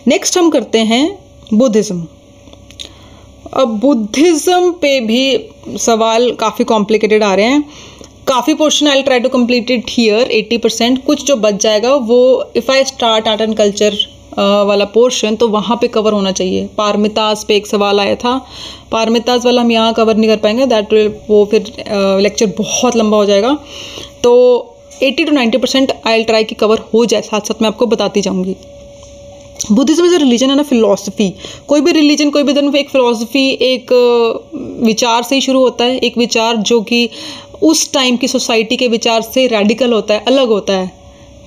Next हम करते हैं बुद्धिज़्म। अब बुद्धिज़्म पे भी सवाल काफ़ी कॉम्प्लिकेटेड आ रहे हैं। काफ़ी portion I try to complete it here 80%, कुछ जो बच जाएगा वो if I start art and culture वाला पोर्शन तो वहाँ पे कवर होना चाहिए। पारमितास पे एक सवाल आया था, पारमितास वाला हम यहाँ कवर नहीं कर पाएंगे, दैट वो फिर लेक्चर बहुत लंबा हो जाएगा। तो 80 to 90% आई ट्राई की कवर हो जाए, साथ साथ मैं आपको बताती जाऊँगी। Buddhism is a religion and a philosophy. कोई भी रिलीजन, कोई भी धर्म एक फिलॉसफी, एक विचार से ही शुरू होता है। एक विचार जो कि उस टाइम की सोसाइटी के विचार से रेडिकल होता है, अलग होता है,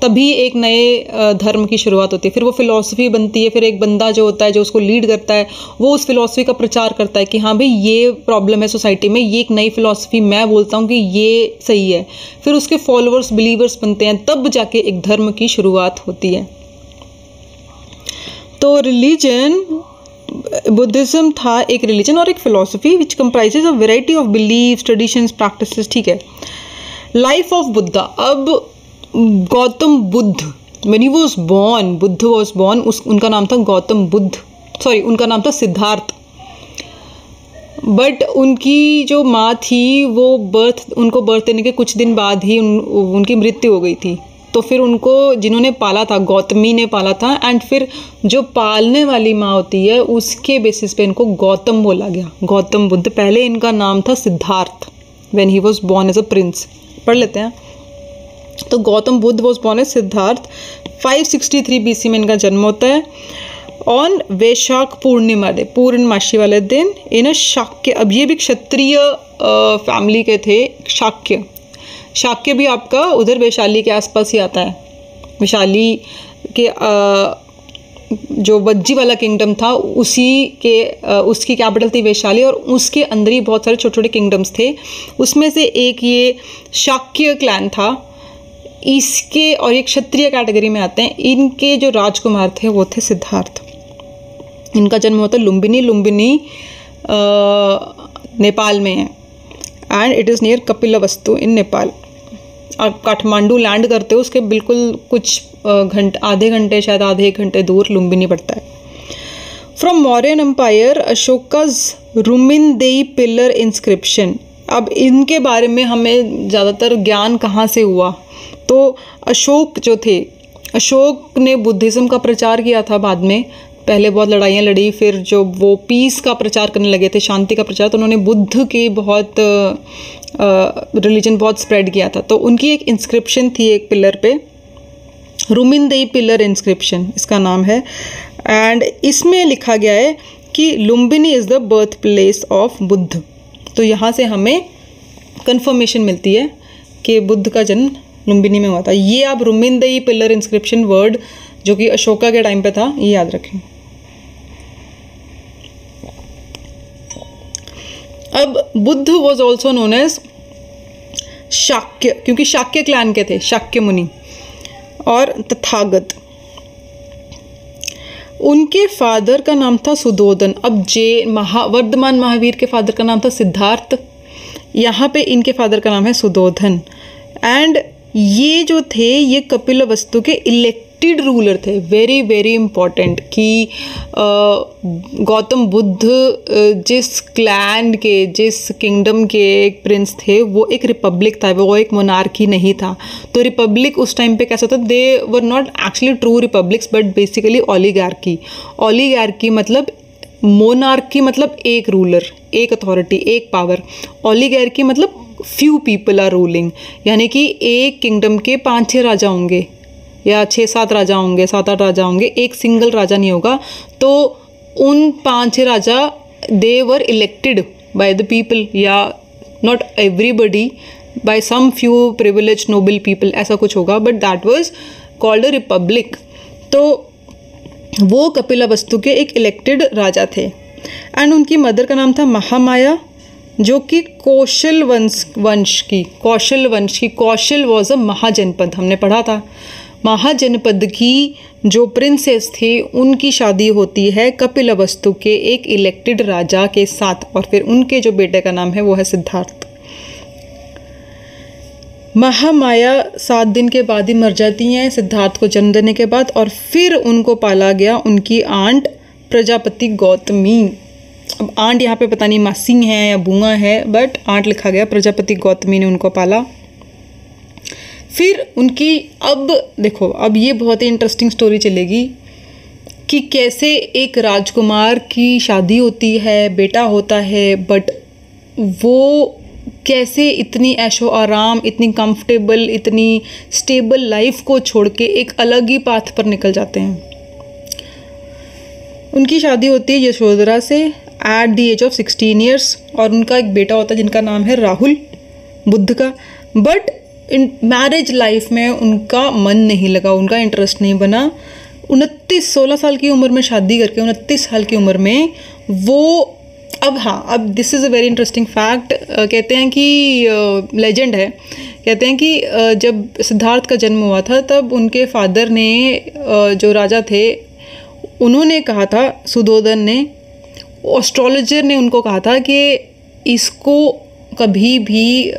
तभी एक नए धर्म की शुरुआत होती है। फिर वो फिलॉसफी बनती है, फिर एक बंदा जो होता है जो उसको लीड करता है वो उस फिलॉसफी का प्रचार करता है कि हाँ भाई ये प्रॉब्लम है सोसाइटी में, ये एक नई फिलॉसफी मैं बोलता हूँ कि ये सही है। फिर उसके फॉलोअर्स, बिलीवर्स बनते हैं, तब जाके एक धर्म की शुरुआत होती है। तो रिलीजन, बुद्धिज्म था एक रिलीजन और एक philosophy which comprises a variety of beliefs, traditions, practices. ठीक है। Life of Buddha. अब Gautam Buddha, when he was born, Buddha was born, उनका नाम था गौतम बुद्ध, सॉरी उनका नाम था सिद्धार्थ। बट उनकी जो माँ थी वो उनको बर्थ देने के कुछ दिन बाद ही उनकी मृत्यु हो गई थी। तो फिर उनको जिन्होंने पाला था, गौतमी ने पाला था, एंड फिर जो पालने वाली माँ होती है उसके बेसिस पे इनको गौतम बोला गया, गौतम बुद्ध। पहले इनका नाम था Siddhartha when he was born as a prince. पढ़ लेते हैं। तो Gautam Buddha was born as Siddhartha. 563 BC में इनका जन्म होता है ऑन वैशाख पूर्णिमा डे, पूर्णमासी वाले दिन, इन अ शाक्य। अब ये भी क्षत्रिय फैमिली के थे, शाक्य। शाक्य भी आपका उधर वैशाली के आसपास ही आता है। वैशाली के जो वज्जी वाला किंगडम था उसकी कैपिटल थी वैशाली, और उसके अंदर ही बहुत सारे छोटे छोटे किंगडम्स थे। उसमें से एक ये शाक्य क्लैन था। इसके और एक क्षत्रिय कैटेगरी में आते हैं। इनके जो राजकुमार थे वो थे सिद्धार्थ। इनका जन्म होता है लुम्बिनी। लुम्बिनी नेपाल में है and it is near Kapilavastu in Nepal. आप काठमांडू लैंड करते हो उसके बिल्कुल कुछ आधे घंटे, शायद आधे एक घंटे दूर लुम्बिनी पड़ता है। From Mauryan empire, Ashoka's Rummindei pillar inscription. अब इनके बारे में हमें ज़्यादातर ज्ञान कहाँ से हुआ? तो अशोक जो थे, अशोक ने बुद्धिज़्म का प्रचार किया था बाद में। पहले बहुत लड़ाइयाँ लड़ी, फिर जो वो पीस का प्रचार करने लगे थे, शांति का प्रचार, तो उन्होंने बुद्ध की बहुत रिलीजन बहुत स्प्रेड किया था। तो उनकी एक इंस्क्रिप्शन थी एक पिलर पे, रुमिनदेई पिलर इंस्क्रिप्शन इसका नाम है। एंड इसमें लिखा गया है कि Lumbini is the birth place of Buddha. तो यहाँ से हमें कंफर्मेशन मिलती है कि बुद्ध का जन्म लुम्बिनी में हुआ था। ये आप रुमिनदेई पिलर इंस्क्रिप्शन वर्ड जो कि अशोका के टाइम पे था, ये याद रखें। अब Buddha was also known as Shakya, क्योंकि शाक्य क्लैन के थे, शाक्य मुनि और तथागत। उनके फादर का नाम था सुदोधन। अब वर्धमान महावीर के फादर का नाम था सिद्धार्थ, यहाँ पे इनके फादर का नाम है सुदोधन। एंड ये जो थे ये कपिलवस्तु के इलेक्टेड रूलर थे। वेरी वेरी इंपॉर्टेंट कि गौतम बुद्ध जिस क्लैन के, जिस किंगडम के एक प्रिंस थे, वो एक रिपब्लिक था, वो एक मोनार्की नहीं था। तो रिपब्लिक उस टाइम पे कैसा था? They were not actually true republics but basically oligarchy. Oligarchy मतलब मोनार्की मतलब एक रूलर, एक अथॉरिटी, एक पावर। ओलिगार्की मतलब फ्यू पीपल आर रूलिंग, यानी कि एक किंगडम के 5-6 राजा होंगे या 6-7 राजा होंगे, 7-8 राजा होंगे, एक सिंगल राजा नहीं होगा। तो उन 5-6 राजा they were elected by the people, या not everybody, by some few privilege noble people, ऐसा कुछ होगा, but that was called a republic. तो वो कपिलवस्तु के एक इलेक्टेड राजा थे। एंड उनकी मदर का नाम था महामाया, जो कि कौशल वंश की, कौशल वॉज अ महाजनपद, हमने पढ़ा था। महाजनपद की जो प्रिंसेस थी उनकी शादी होती है कपिलवस्तु के एक इलेक्टेड राजा के साथ, और फिर उनके जो बेटे का नाम है वो है सिद्धार्थ। महामाया 7 दिन के बाद ही मर जाती हैं सिद्धार्थ को जन्म देने के बाद, और फिर उनको पाला गया उनकी आंट प्रजापति गौतमी। अब आंट यहाँ पे पता नहीं मासी है या बुआ है, बट आंट लिखा गया, प्रजापति गौतमी ने उनको पाला। फिर उनकी, अब देखो, अब ये बहुत ही इंटरेस्टिंग स्टोरी चलेगी कि कैसे एक राजकुमार की शादी होती है, बेटा होता है, बट वो कैसे इतनी ऐशो आराम, इतनी कंफर्टेबल, इतनी स्टेबल लाइफ को छोड़ के एक अलग ही पाथ पर निकल जाते हैं। उनकी शादी होती है यशोधरा से at the age of 16 years, और उनका एक बेटा होता है जिनका नाम है राहुल, बुद्ध का। बट इन मैरिज लाइफ में उनका मन नहीं लगा, उनका इंटरेस्ट नहीं बना। 16 साल की उम्र में शादी करके 29 साल की उम्र में वो, अब this is a very interesting fact. कहते हैं कि लेजेंड है, कहते हैं कि जब सिद्धार्थ का जन्म हुआ था तब उनके फादर ने, जो राजा थे, उन्होंने कहा था, सुदोधन ने, एस्ट्रोलॉजर ने उनको कहा था कि इसको कभी भी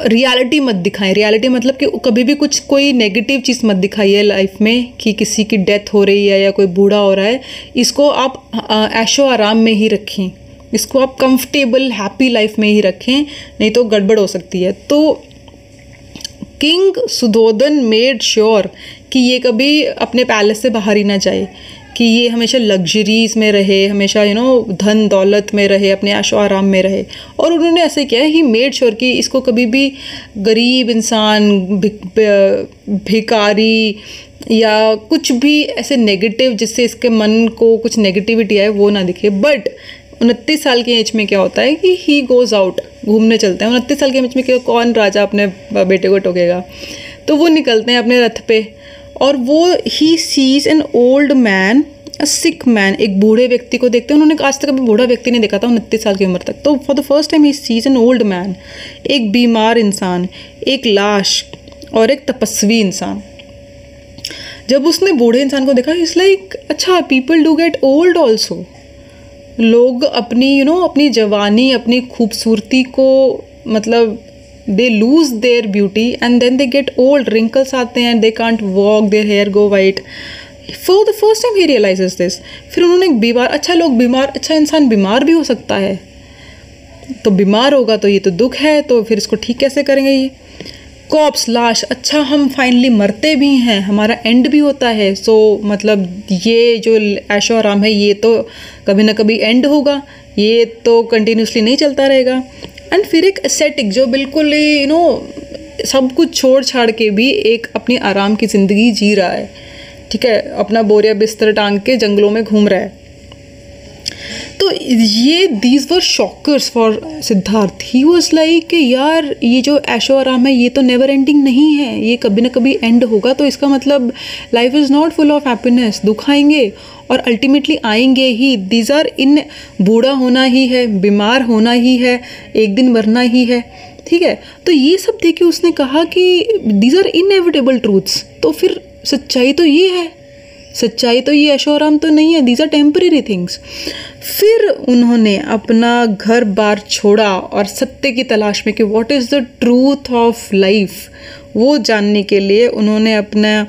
रियलिटी मत दिखाएं। रियलिटी मतलब कि कभी भी कोई नेगेटिव चीज़ मत दिखाइए लाइफ में, कि किसी की डेथ हो रही है या कोई बूढ़ा हो रहा है। इसको आप ऐशो आराम में ही रखें, इसको आप कंफर्टेबल हैप्पी लाइफ में ही रखें, नहीं तो गड़बड़ हो सकती है। तो किंग सुदोधन मेड श्योर कि ये कभी अपने पैलेस से बाहर ही ना जाए, कि ये हमेशा लग्जरीज में रहे, हमेशा धन दौलत में रहे, अपने ऐशो आराम में रहे। और उन्होंने ऐसे किया, ही मेड श्योर कि इसको कभी भी गरीब इंसान, भिखारी या कुछ भी ऐसे नेगेटिव जिससे इसके मन को कुछ नेगेटिविटी आए वो ना दिखे। बट 29 साल की एज में क्या होता है कि ही गोज़ आउट, घूमने चलते हैं। 29 साल की एज में कौन राजा अपने बेटे को टोकेगा, तो वो निकलते हैं अपने रथ पे, और वो he sees an old man, a sick man, एक बूढ़े व्यक्ति को देखते हैं। उन्होंने आज तक कभी बूढ़ा व्यक्ति नहीं देखा था 29 साल की उम्र तक। तो for the first time he sees an old man, एक बीमार इंसान, एक लाश और एक तपस्वी इंसान। जब उसने बूढ़े इंसान को देखा, इट्स लाइक अच्छा, people do get old also. लोग अपनी अपनी जवानी, अपनी खूबसूरती को, मतलब they lose their beauty and then they get old, wrinkles आते हैं, they can't walk, their hair go white. For the first time he realizes this. फिर उन्होंने अच्छा इंसान बीमार भी हो सकता है, तो बीमार होगा तो ये तो दुख है, तो फिर इसको ठीक कैसे करेंगे। ये कॉप्स, लाश, अच्छा हम फाइनली मरते भी हैं, हमारा एंड भी होता है। सो मतलब ये जो ऐशो आराम है ये तो कभी ना कभी एंड होगा, ये तो कंटिन्यूसली नहीं चलता रहेगा। एंड फिर एक एस्थेटिक जो बिल्कुल ही सब कुछ छोड़ छाड़ के भी एक अपनी आराम की ज़िंदगी जी रहा है, ठीक है, अपना बोरिया बिस्तर टांग के जंगलों में घूम रहा है। तो ये these were shockers for Siddharth. He was like यार, ये जो ऐशो आराम है ये तो नेवर एंडिंग नहीं है, ये कभी ना कभी एंड होगा। तो इसका मतलब life is not full of happiness, दुख आएंगे और अल्टीमेटली आएंगे ही। दीज आर इन, बूढ़ा होना ही है, बीमार होना ही है, एक दिन मरना ही है, ठीक है। तो ये सब देख के उसने कहा कि दीज आर इनएविटेबल ट्रूथ्स। तो फिर सच्चाई तो ये है, सच्चाई तो ये ऐशो आराम तो नहीं है, दीज आर टेम्परेरी थिंग्स। फिर उन्होंने अपना घर बार छोड़ा और सत्य की तलाश में कि what is the truth of life, वो जानने के लिए उन्होंने अपना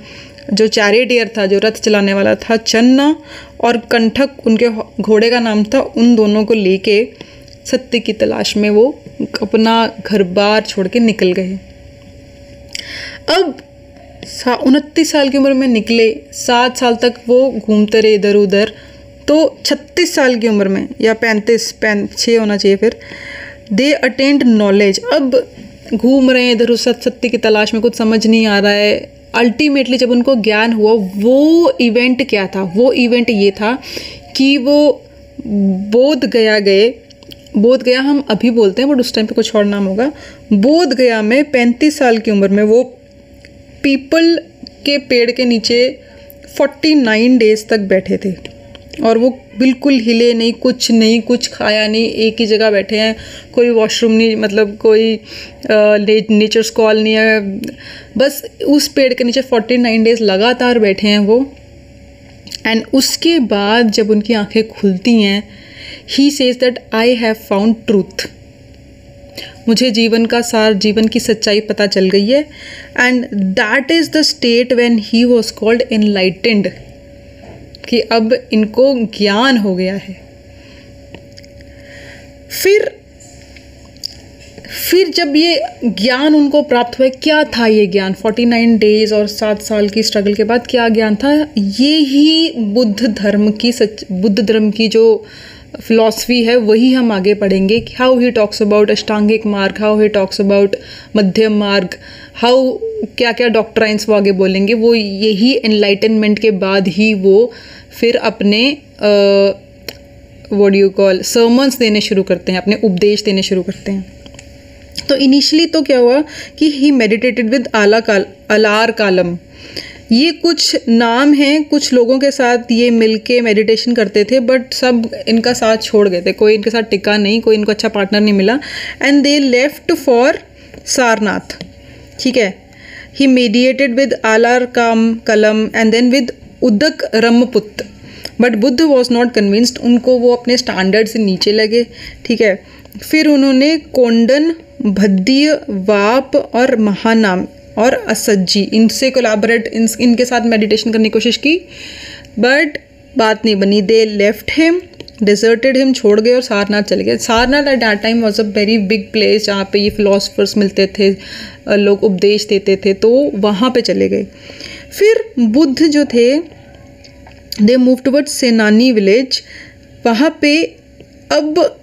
जो चैरिटियर था, जो रथ चलाने वाला था, चन्ना, और कंठक उनके घोड़े का नाम था, उन दोनों को लेके सत्य की तलाश में वो अपना घर बार छोड़ के निकल गए। अब 29 साल की उम्र में निकले, 7 साल तक वो घूमते रहे इधर उधर। तो 36 साल की उम्र में, या 6 होना चाहिए, फिर दे अटेंड नॉलेज। अब घूम रहे हैं इधर उस सत्य की तलाश में, कुछ समझ नहीं आ रहा है। अल्टीमेटली जब उनको ज्ञान हुआ, वो इवेंट क्या था? वो इवेंट ये था कि वो बोध गया गए। बोध गया हम अभी बोलते हैं, बट उस टाइम पे कुछ और नाम होगा। बोध गया में 35 साल की उम्र में वो पीपल के पेड़ के नीचे 49 डेज तक बैठे थे, और वो बिल्कुल हिले नहीं, कुछ खाया नहीं, एक ही जगह बैठे हैं, कोई वॉशरूम नहीं, मतलब कोई नेचर्स कॉल नहीं है, बस उस पेड़ के नीचे 49 डेज लगातार बैठे हैं वो। एंड उसके बाद जब उनकी आंखें खुलती हैं, he says that I have found truth. मुझे जीवन का सार, जीवन की सच्चाई पता चल गई है। And that is the state when he was called enlightened, कि अब इनको ज्ञान हो गया है। फिर जब ये ज्ञान उनको प्राप्त हुआ, क्या था ये ज्ञान? 49 डेज और 7 साल की स्ट्रगल के बाद क्या ज्ञान था? ये ही बुद्ध धर्म की जो फिलॉसफी है वही हम आगे पढ़ेंगे। हाउ ही टॉक्स अबाउट अष्टांगिक मार्ग, हाउ ही टॉक्स अबाउट मध्यम मार्ग, हाउ क्या क्या डॉक्ट्राइन्स वो आगे बोलेंगे। वो यही एनलाइटनमेंट के बाद ही वो फिर अपने what do you call sermons देने शुरू करते हैं, अपने उपदेश देने शुरू करते हैं। तो इनिशियली तो क्या हुआ कि ही मेडिटेटेड विद अलार कालम। ये कुछ नाम हैं, कुछ लोगों के साथ ये मिलके मेडिटेशन करते थे, बट सब इनका साथ छोड़ गए थे, कोई इनके साथ टिका नहीं, कोई इनको अच्छा पार्टनर नहीं मिला। And they left for Sarnath, ठीक है। ही मेडिएटेड विद आलार कलम and then with Udaka Ramaputta, but Buddha was not convinced. उनको वो अपने स्टैंडर्ड से नीचे लगे, ठीक है। फिर उन्होंने कोंडन, भद्य, वाप और महानाम और असज्जी, इनसे कोलैबोरेट, इनके साथ मेडिटेशन करने की कोशिश की, बट बात नहीं बनी। They left him, deserted him, छोड़ गए और सारनाथ चले गए। Sarnath at that time was a very big place जहाँ पे ये फिलोसफर्स मिलते थे, लोग उपदेश देते थे, तो वहाँ पे चले गए। फिर बुद्ध जो थे दे मूव टुवर्ड्स सेनानी विलेज। वहाँ पे अब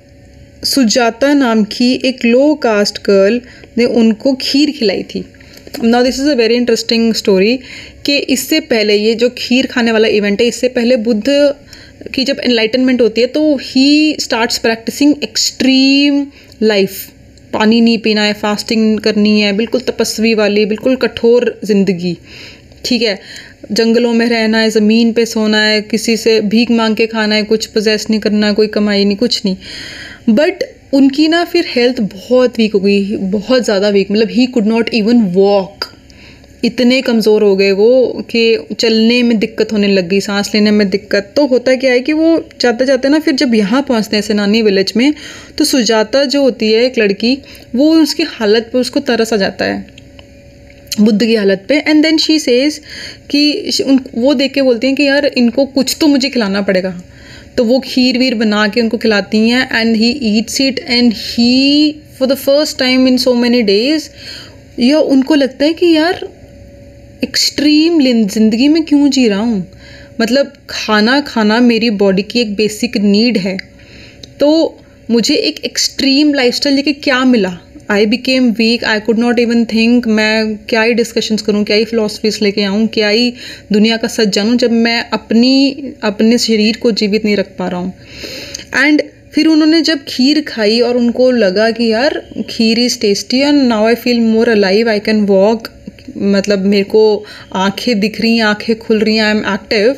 सुजाता नाम की एक लो कास्ट गर्ल ने उनको खीर खिलाई थी। Now this is a very interesting story कि इससे पहले ये जो खीर खाने वाला इवेंट है, इससे पहले बुद्ध की जब एनलाइटनमेंट होती है तो he starts practicing extreme life. पानी नहीं पीना है, फास्टिंग करनी है, बिल्कुल तपस्वी वाली, बिल्कुल कठोर जिंदगी, ठीक है। जंगलों में रहना है, ज़मीन पे सोना है, किसी से भीख मांग के खाना है, कुछ पोजेस नहीं करना, कोई कमाई नहीं, कुछ नहीं। बट उनकी ना फिर हेल्थ बहुत वीक हो गई, बहुत ज़्यादा वीक, मतलब he could not even walk. इतने कमज़ोर हो गए वो कि चलने में दिक्कत होने लग गई, सांस लेने में दिक्कत। तो होता क्या है कि वो जाते जाते ना फिर जब यहाँ पहुँचते हैं सेनानी विलेज में, तो सुजाता जो होती है एक लड़की, वो उसकी हालत पर उसको तरस आ जाता है, बुद्ध की हालत पे। एंड देन शी सेज कि वो देख के बोलती हैं कि यार इनको कुछ तो मुझे खिलाना पड़ेगा। तो वो खीर वीर बना के उनको खिलाती हैं and he eats it and he for the first time in so many days, या उनको लगता है कि यार एक्सट्रीम ज़िंदगी में क्यों जी रहा हूँ, मतलब खाना मेरी बॉडी की एक बेसिक नीड है, तो मुझे एक एक्सट्रीम लाइफस्टाइल लेके क्या मिला? I became week, I could not even think. मैं क्या ही डिस्कशंस करूँ, क्या ही फिलोसफीज लेके आऊँ, क्या ही दुनिया का सच जानूँ, जब मैं अपने शरीर को जीवित नहीं रख पा रहा हूँ। एंड फिर उन्होंने जब खीर खाई और उनको लगा कि यार kheer is tasty and now I feel more alive, I can walk, मतलब मेरे को आँखें दिख रही हैं, आँखें खुल रही हैं, I am active,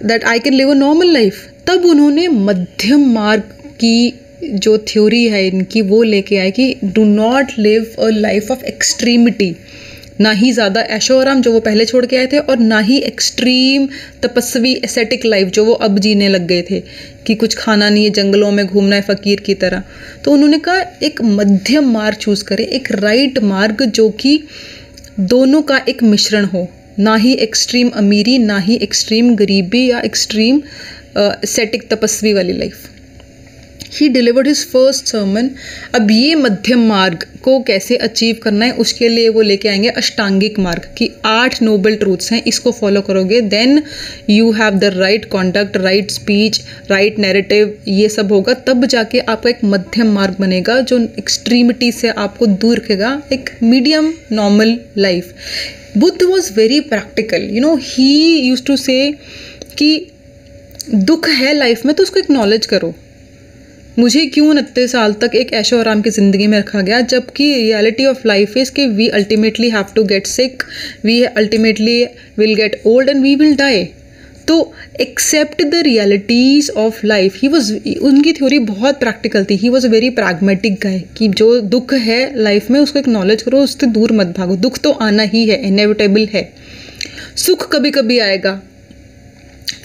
that I can live a normal life. तब उन्होंने मध्यम मार्ग की जो थ्योरी है इनकी वो लेके आए कि do not live a life of extremity, ना ही ज़्यादा ऐशो आराम जो वो पहले छोड़ के आए थे, और ना ही एक्सट्रीम तपस्वी एसेटिक लाइफ जो वो अब जीने लग गए थे कि कुछ खाना नहीं है, जंगलों में घूमना है फ़कीर की तरह। तो उन्होंने कहा एक मध्यम मार्ग चूज़ करें, एक राइट मार्ग जो कि दोनों का एक मिश्रण हो, ना ही एक्सट्रीम अमीरी, ना ही एक्सट्रीम गरीबी या एक्सट्रीम एसेटिक तपस्वी वाली लाइफ। ही डिलीवर्ड हिज फर्स्ट सर्मन। अब ये मध्यम मार्ग को कैसे अचीव करना है उसके लिए वो लेके आएंगे अष्टांगिक मार्ग की 8 नोबल ट्रूथ्स हैं, इसको फॉलो करोगे then you have the right conduct, right speech, right narrative, ये सब होगा, तब जाके आपका एक मध्यम मार्ग बनेगा जो एक्सट्रीमिटी से आपको दूर रखेगा, एक medium normal life. Buddha was very practical, you know, he used to say कि दुख है लाइफ में तो उसको एक्नॉलेज करो। मुझे क्यों 29 साल तक एक ऐशो आराम की ज़िंदगी में रखा गया, जबकि रियलिटी ऑफ लाइफ इज़ कि we ultimately have to get sick, we ultimately will get old and we will die. तो accept the realities of life. उनकी थ्योरी बहुत प्रैक्टिकल थी, he was a very pragmatic guy कि जो दुख है life में उसको एक्नॉलेज करो, उससे दूर मत भागो, दुख तो आना ही है, इनेविटेबल है। सुख कभी कभी आएगा,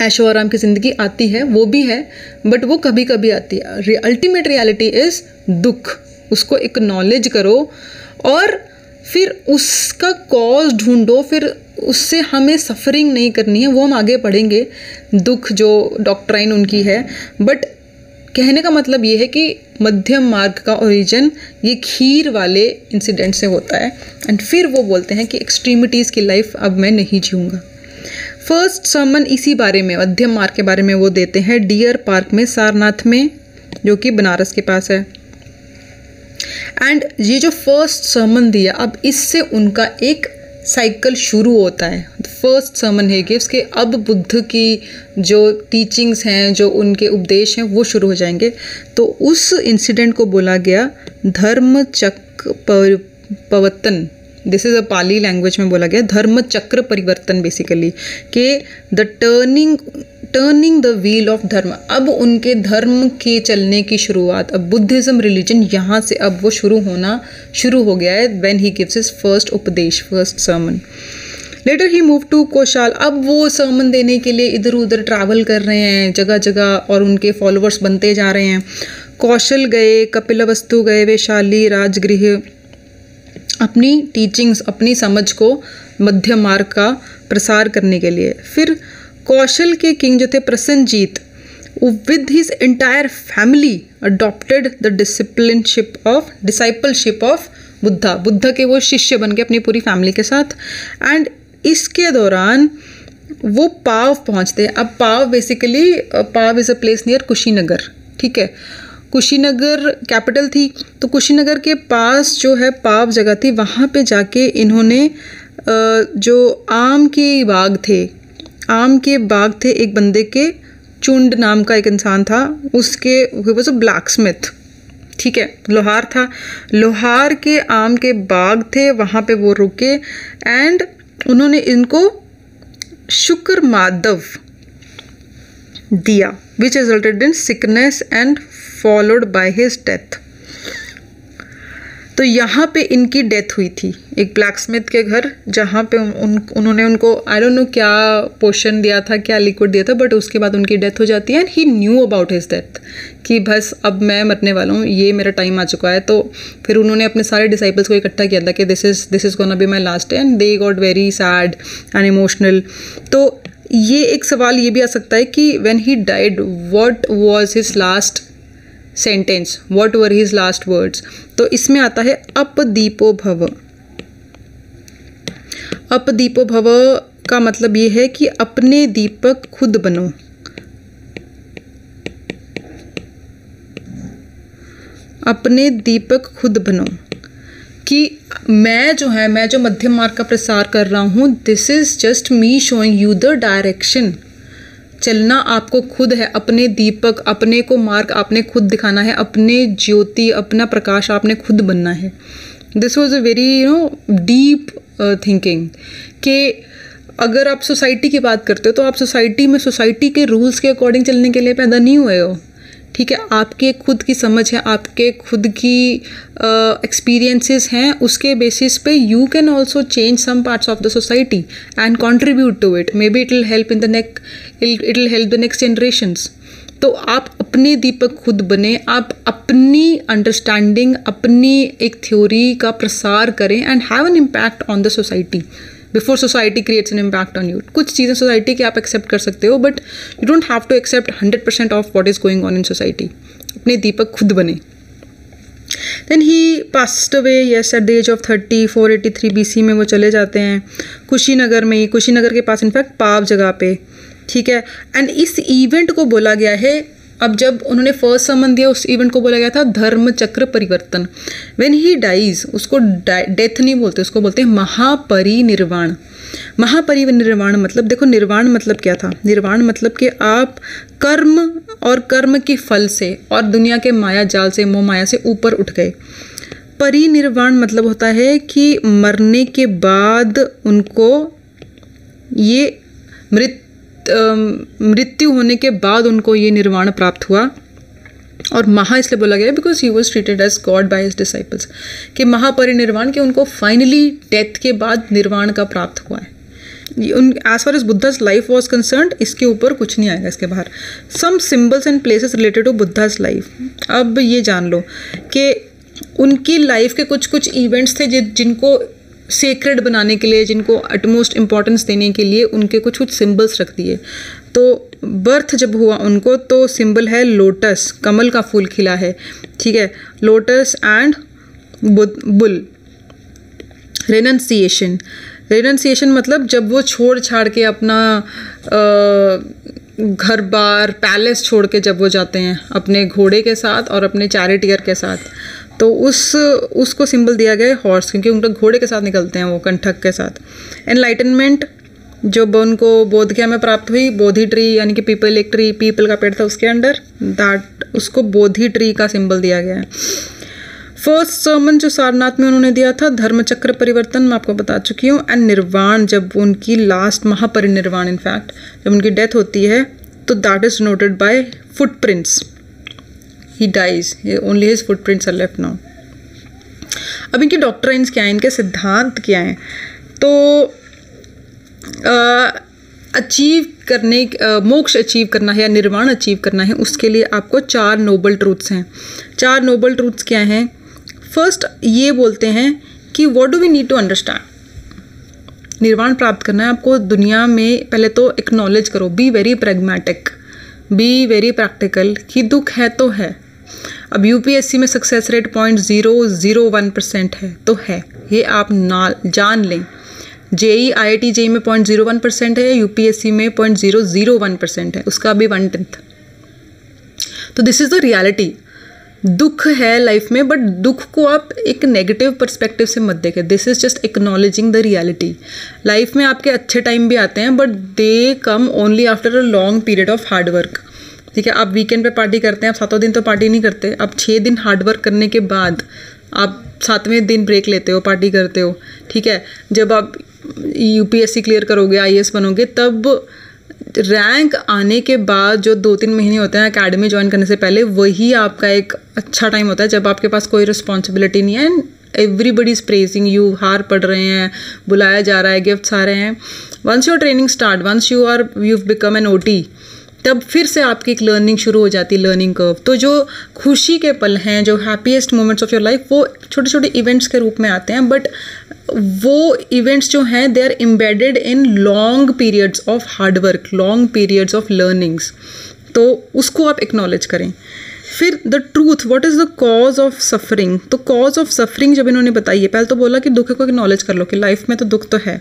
ऐशो आराम की ज़िंदगी आती है, वो भी है, बट वो कभी कभी आती है। अल्टीमेट रियलिटी इज़ दुख, उसको एक्नॉलेज करो और फिर उसका कॉज ढूंढो, फिर उससे हमें सफरिंग नहीं करनी है, वो हम आगे पढ़ेंगे दुख जो डॉक्ट्राइन उनकी है। बट कहने का मतलब ये है कि मध्यम मार्ग का ओरिजिन ये खीर वाले इंसिडेंट से होता है एंड फिर वो बोलते हैं कि एक्सट्रीमिटीज़ की लाइफ अब मैं नहीं जीऊँगा। फर्स्ट सर्मन इसी बारे में, मध्यम मार्ग के बारे में वो देते हैं डियर पार्क में, सारनाथ में, जो कि बनारस के पास है। एंड ये जो फर्स्ट सर्मन दिया, अब इससे उनका एक साइकिल शुरू होता है। फर्स्ट सर्मन ही गिव्स के अब बुद्ध की जो टीचिंग्स हैं, जो उनके उपदेश हैं, वो शुरू हो जाएंगे। तो उस इंसिडेंट को बोला गया धर्म चक्र परिवर्तन। This is a Pali language में बोला गया धर्म चक्र परिवर्तन, बेसिकली कि the turning the wheel of धर्म। अब उनके धर्म के चलने की शुरुआत, अब बुद्धिज्म रिलीजन यहाँ से अब वो शुरू हो गया है when he gives his first उपदेश, first sermon. Later he move to Kaushal. अब वो सर्मन देने के लिए इधर उधर ट्रैवल कर रहे हैं जगह जगह और उनके फॉलोअर्स बनते जा रहे हैं। कौशल गए, कपिलवस्तु गए, वैशाली, राजगृह, अपनी टीचिंग्स, अपनी समझ को मध्य मार्ग का प्रसार करने के लिए। फिर कौशल के किंग जो थे Prasannajit, with his entire family adopted the discipleship of Buddha के वो शिष्य बन गए अपनी पूरी फैमिली के साथ। एंड इसके दौरान वो पाव पहुंचते हैं। अब Pava basically, Pava is a place near Kushinagar, ठीक है। कुशीनगर कैपिटल थी, तो कुशीनगर के पास जो है पाव जगह थी, वहाँ पे जाके इन्होंने जो आम के बाग थे एक बंदे के, चुंड नाम का एक इंसान था, उसके he was a black Smith, ठीक है, लोहार था। लोहार के आम के बाग थे, वहाँ पे वो रुके एंड उन्होंने इनको शुक्र माधव दिया, विच resulted in sickness and followed by his death. तो यहाँ पे इनकी डेथ हुई थी एक ब्लैक स्मिथ के घर, जहाँ पे उन्होंने उनको आई डोंट नो क्या पोशन दिया था, क्या लिक्विड दिया था, बट उसके बाद उनकी डेथ हो जाती है। And he knew about his death कि बस अब मैं मरने वाला हूँ, ये मेरा टाइम आ चुका है। तो फिर उन्होंने अपने सारे डिसाइपल्स को इकट्ठा किया था कि this is gonna be my last day, and they got very sad and emotional. तो ये एक सवाल ये भी आ सकता है कि when he died what was his last sentence, what were his last words. तो इसमें आता है अपदीपो भव। अपदीपो भव का मतलब ये है कि अपने दीपक खुद बनो। अपने दीपक खुद बनो कि मैं जो मध्यम मार्ग का प्रसार कर रहा हूँ, this is just me showing you the direction. चलना आपको खुद है, अपने दीपक, अपने को मार्ग आपने खुद दिखाना है, अपने ज्योति, अपना प्रकाश आपने खुद बनना है। This was a very deep thinking कि अगर आप सोसाइटी की बात करते हो तो आप सोसाइटी के रूल्स के अकॉर्डिंग चलने के लिए पैदा नहीं हुए हो, ठीक है। आपके खुद की समझ है, आपके खुद की एक्सपीरियंसेस हैं, उसके बेसिस पे you can also change some parts of the society and contribute to it. Maybe it will help the next generations. तो आप अपने दीपक खुद बने, आप अपनी अंडरस्टैंडिंग, अपनी एक थ्योरी का प्रसार करें and have an impact on the society before society creates an impact on you. कुछ चीज़ें सोसाइटी की आप एक्सेप्ट कर सकते हो, but you don't have to accept 100% of what is going on in society. अपने दीपक खुद बने। Then he passed away yes at the age of 30, 483 BC में वो चले जाते हैं कुशीनगर में, कुशीनगर के पास इनफैक्ट पाव जगह पे, ठीक है। एंड इस इवेंट को बोला गया है, अब जब उन्होंने फर्स्ट समन दिया उस इवेंट को बोला गया था धर्म चक्र परिवर्तन। व्हेन ही डाइज, उसको डेथ नहीं बोलते, उसको बोलते हैं महापरिनिर्वाण। महापरिनिर्वाण मतलब, देखो निर्वाण मतलब क्या था, निर्वाण मतलब कि आप कर्म और कर्म के फल से और दुनिया के माया जाल से, मोह माया से ऊपर उठ गए। परिनिर्वाण मतलब होता है कि मरने के बाद उनको ये मृत्यु होने के बाद उनको ये निर्वाण प्राप्त हुआ। और महा इसलिए बोला गया because he was treated as god by his disciples, कि महापरिनिर्वाण के उनको फाइनली डेथ के बाद निर्वाण का प्राप्त हुआ है। As far as Buddha's life was concerned, इसके ऊपर कुछ नहीं आएगा इसके बाहर। Some symbols and places related to Buddha's life. अब ये जान लो कि उनकी लाइफ के कुछ कुछ इवेंट्स थे जिनको सेक्रेड बनाने के लिए, जिनको अटमोस्ट इम्पॉर्टेंस देने के लिए उनके कुछ कुछ सिंबल्स रख दिए। तो बर्थ जब हुआ उनको तो सिंबल है लोटस, कमल का फूल खिला है, ठीक है, lotus and bull. Renunciation, renunciation मतलब जब वो छोड़ छाड़ के अपना घर बार पैलेस छोड़ के जब वो जाते हैं अपने घोड़े के साथ और अपने चैरिटियर के साथ, तो उसको सिंबल दिया गया है हॉर्स, क्योंकि उनके घोड़े के साथ निकलते हैं वो कंठक के साथ। एनलाइटनमेंट जब उनको बोध गया में प्राप्त हुई, बोधि ट्री यानी कि पीपल, एक ट्री पीपल का पेड़ था उसके अंडर, दैट उसको बोधि ट्री का सिंबल दिया गया है। फर्स्ट सर्मन जो सारनाथ में उन्होंने दिया था, धर्मचक्र परिवर्तन, मैं आपको बता चुकी हूँ। एंड निर्वाण, जब उनकी लास्ट महापरिनिर्वाण इनफैक्ट जब उनकी डेथ होती है, तो that is noted by footprints, he dies, only his footprints are left now. अब इनकी डॉक्ट्राइन्स क्या हैं, इनके सिद्धांत क्या हैं? तो अचीव करने, मोक्ष अचीव करना है या निर्वाण अचीव करना है, उसके लिए आपको 4 नोबल ट्रूथ्स हैं। 4 नोबल ट्रूथ्स क्या हैं? फर्स्ट ये बोलते हैं कि what do we need to understand. Nirvana प्राप्त करना है आपको दुनिया में, पहले तो एक्नॉलेज करो, be very pragmatic, be very practical, कि दुख है तो है। अब यूपीएससी में सक्सेस रेट 0.001% है, तो है, ये आप ना जान लें। जेई IIT जेई में 0.01% है, यूपीएससी में 0.001% है, उसका भी 1/10। तो दिस इज़ द रियलिटी। दुख है लाइफ में, बट दुख को आप एक नेगेटिव पर्सपेक्टिव से मत देखें। This is just acknowledging the reality. Life में आपके अच्छे टाइम भी आते हैं, but they come only after a long period of hard work. ठीक है, आप वीकेंड पे पार्टी करते हैं, आप 7 दिन तो पार्टी नहीं करते, आप 6 दिन हार्ड वर्क करने के बाद आप 7वें दिन ब्रेक लेते हो, पार्टी करते हो। ठीक है, जब आप यूपीएससी क्लियर करोगे, IAS बनोगे, तब रैंक आने के बाद जो 2-3 महीने होते हैं अकेडमी ज्वाइन करने से पहले, वही आपका एक अच्छा टाइम होता है जब आपके पास कोई रिस्पॉन्सिबिलिटी नहीं है and everybody is praising you, हार पढ़ रहे हैं, बुलाया जा रहा है, गिफ्ट्स आ रहे हैं। Once your training start, once you become an OT, तब फिर से आपकी एक लर्निंग शुरू हो जाती है, लर्निंग कर्व। तो जो खुशी के पल हैं, जो happiest moments of your life, वो छोटे छोटे इवेंट्स के रूप में आते हैं, बट वो इवेंट्स जो हैं they are embedded in long periods of hard work, long periods of learnings. तो उसको आप एक्नॉलेज करें। फिर the truth, what is the cause of suffering. तो कॉज ऑफ सफरिंग जब इन्होंने बताई है, पहले तो बोला कि दुख को एक्नॉलेज कर लो कि लाइफ में तो दुख तो है।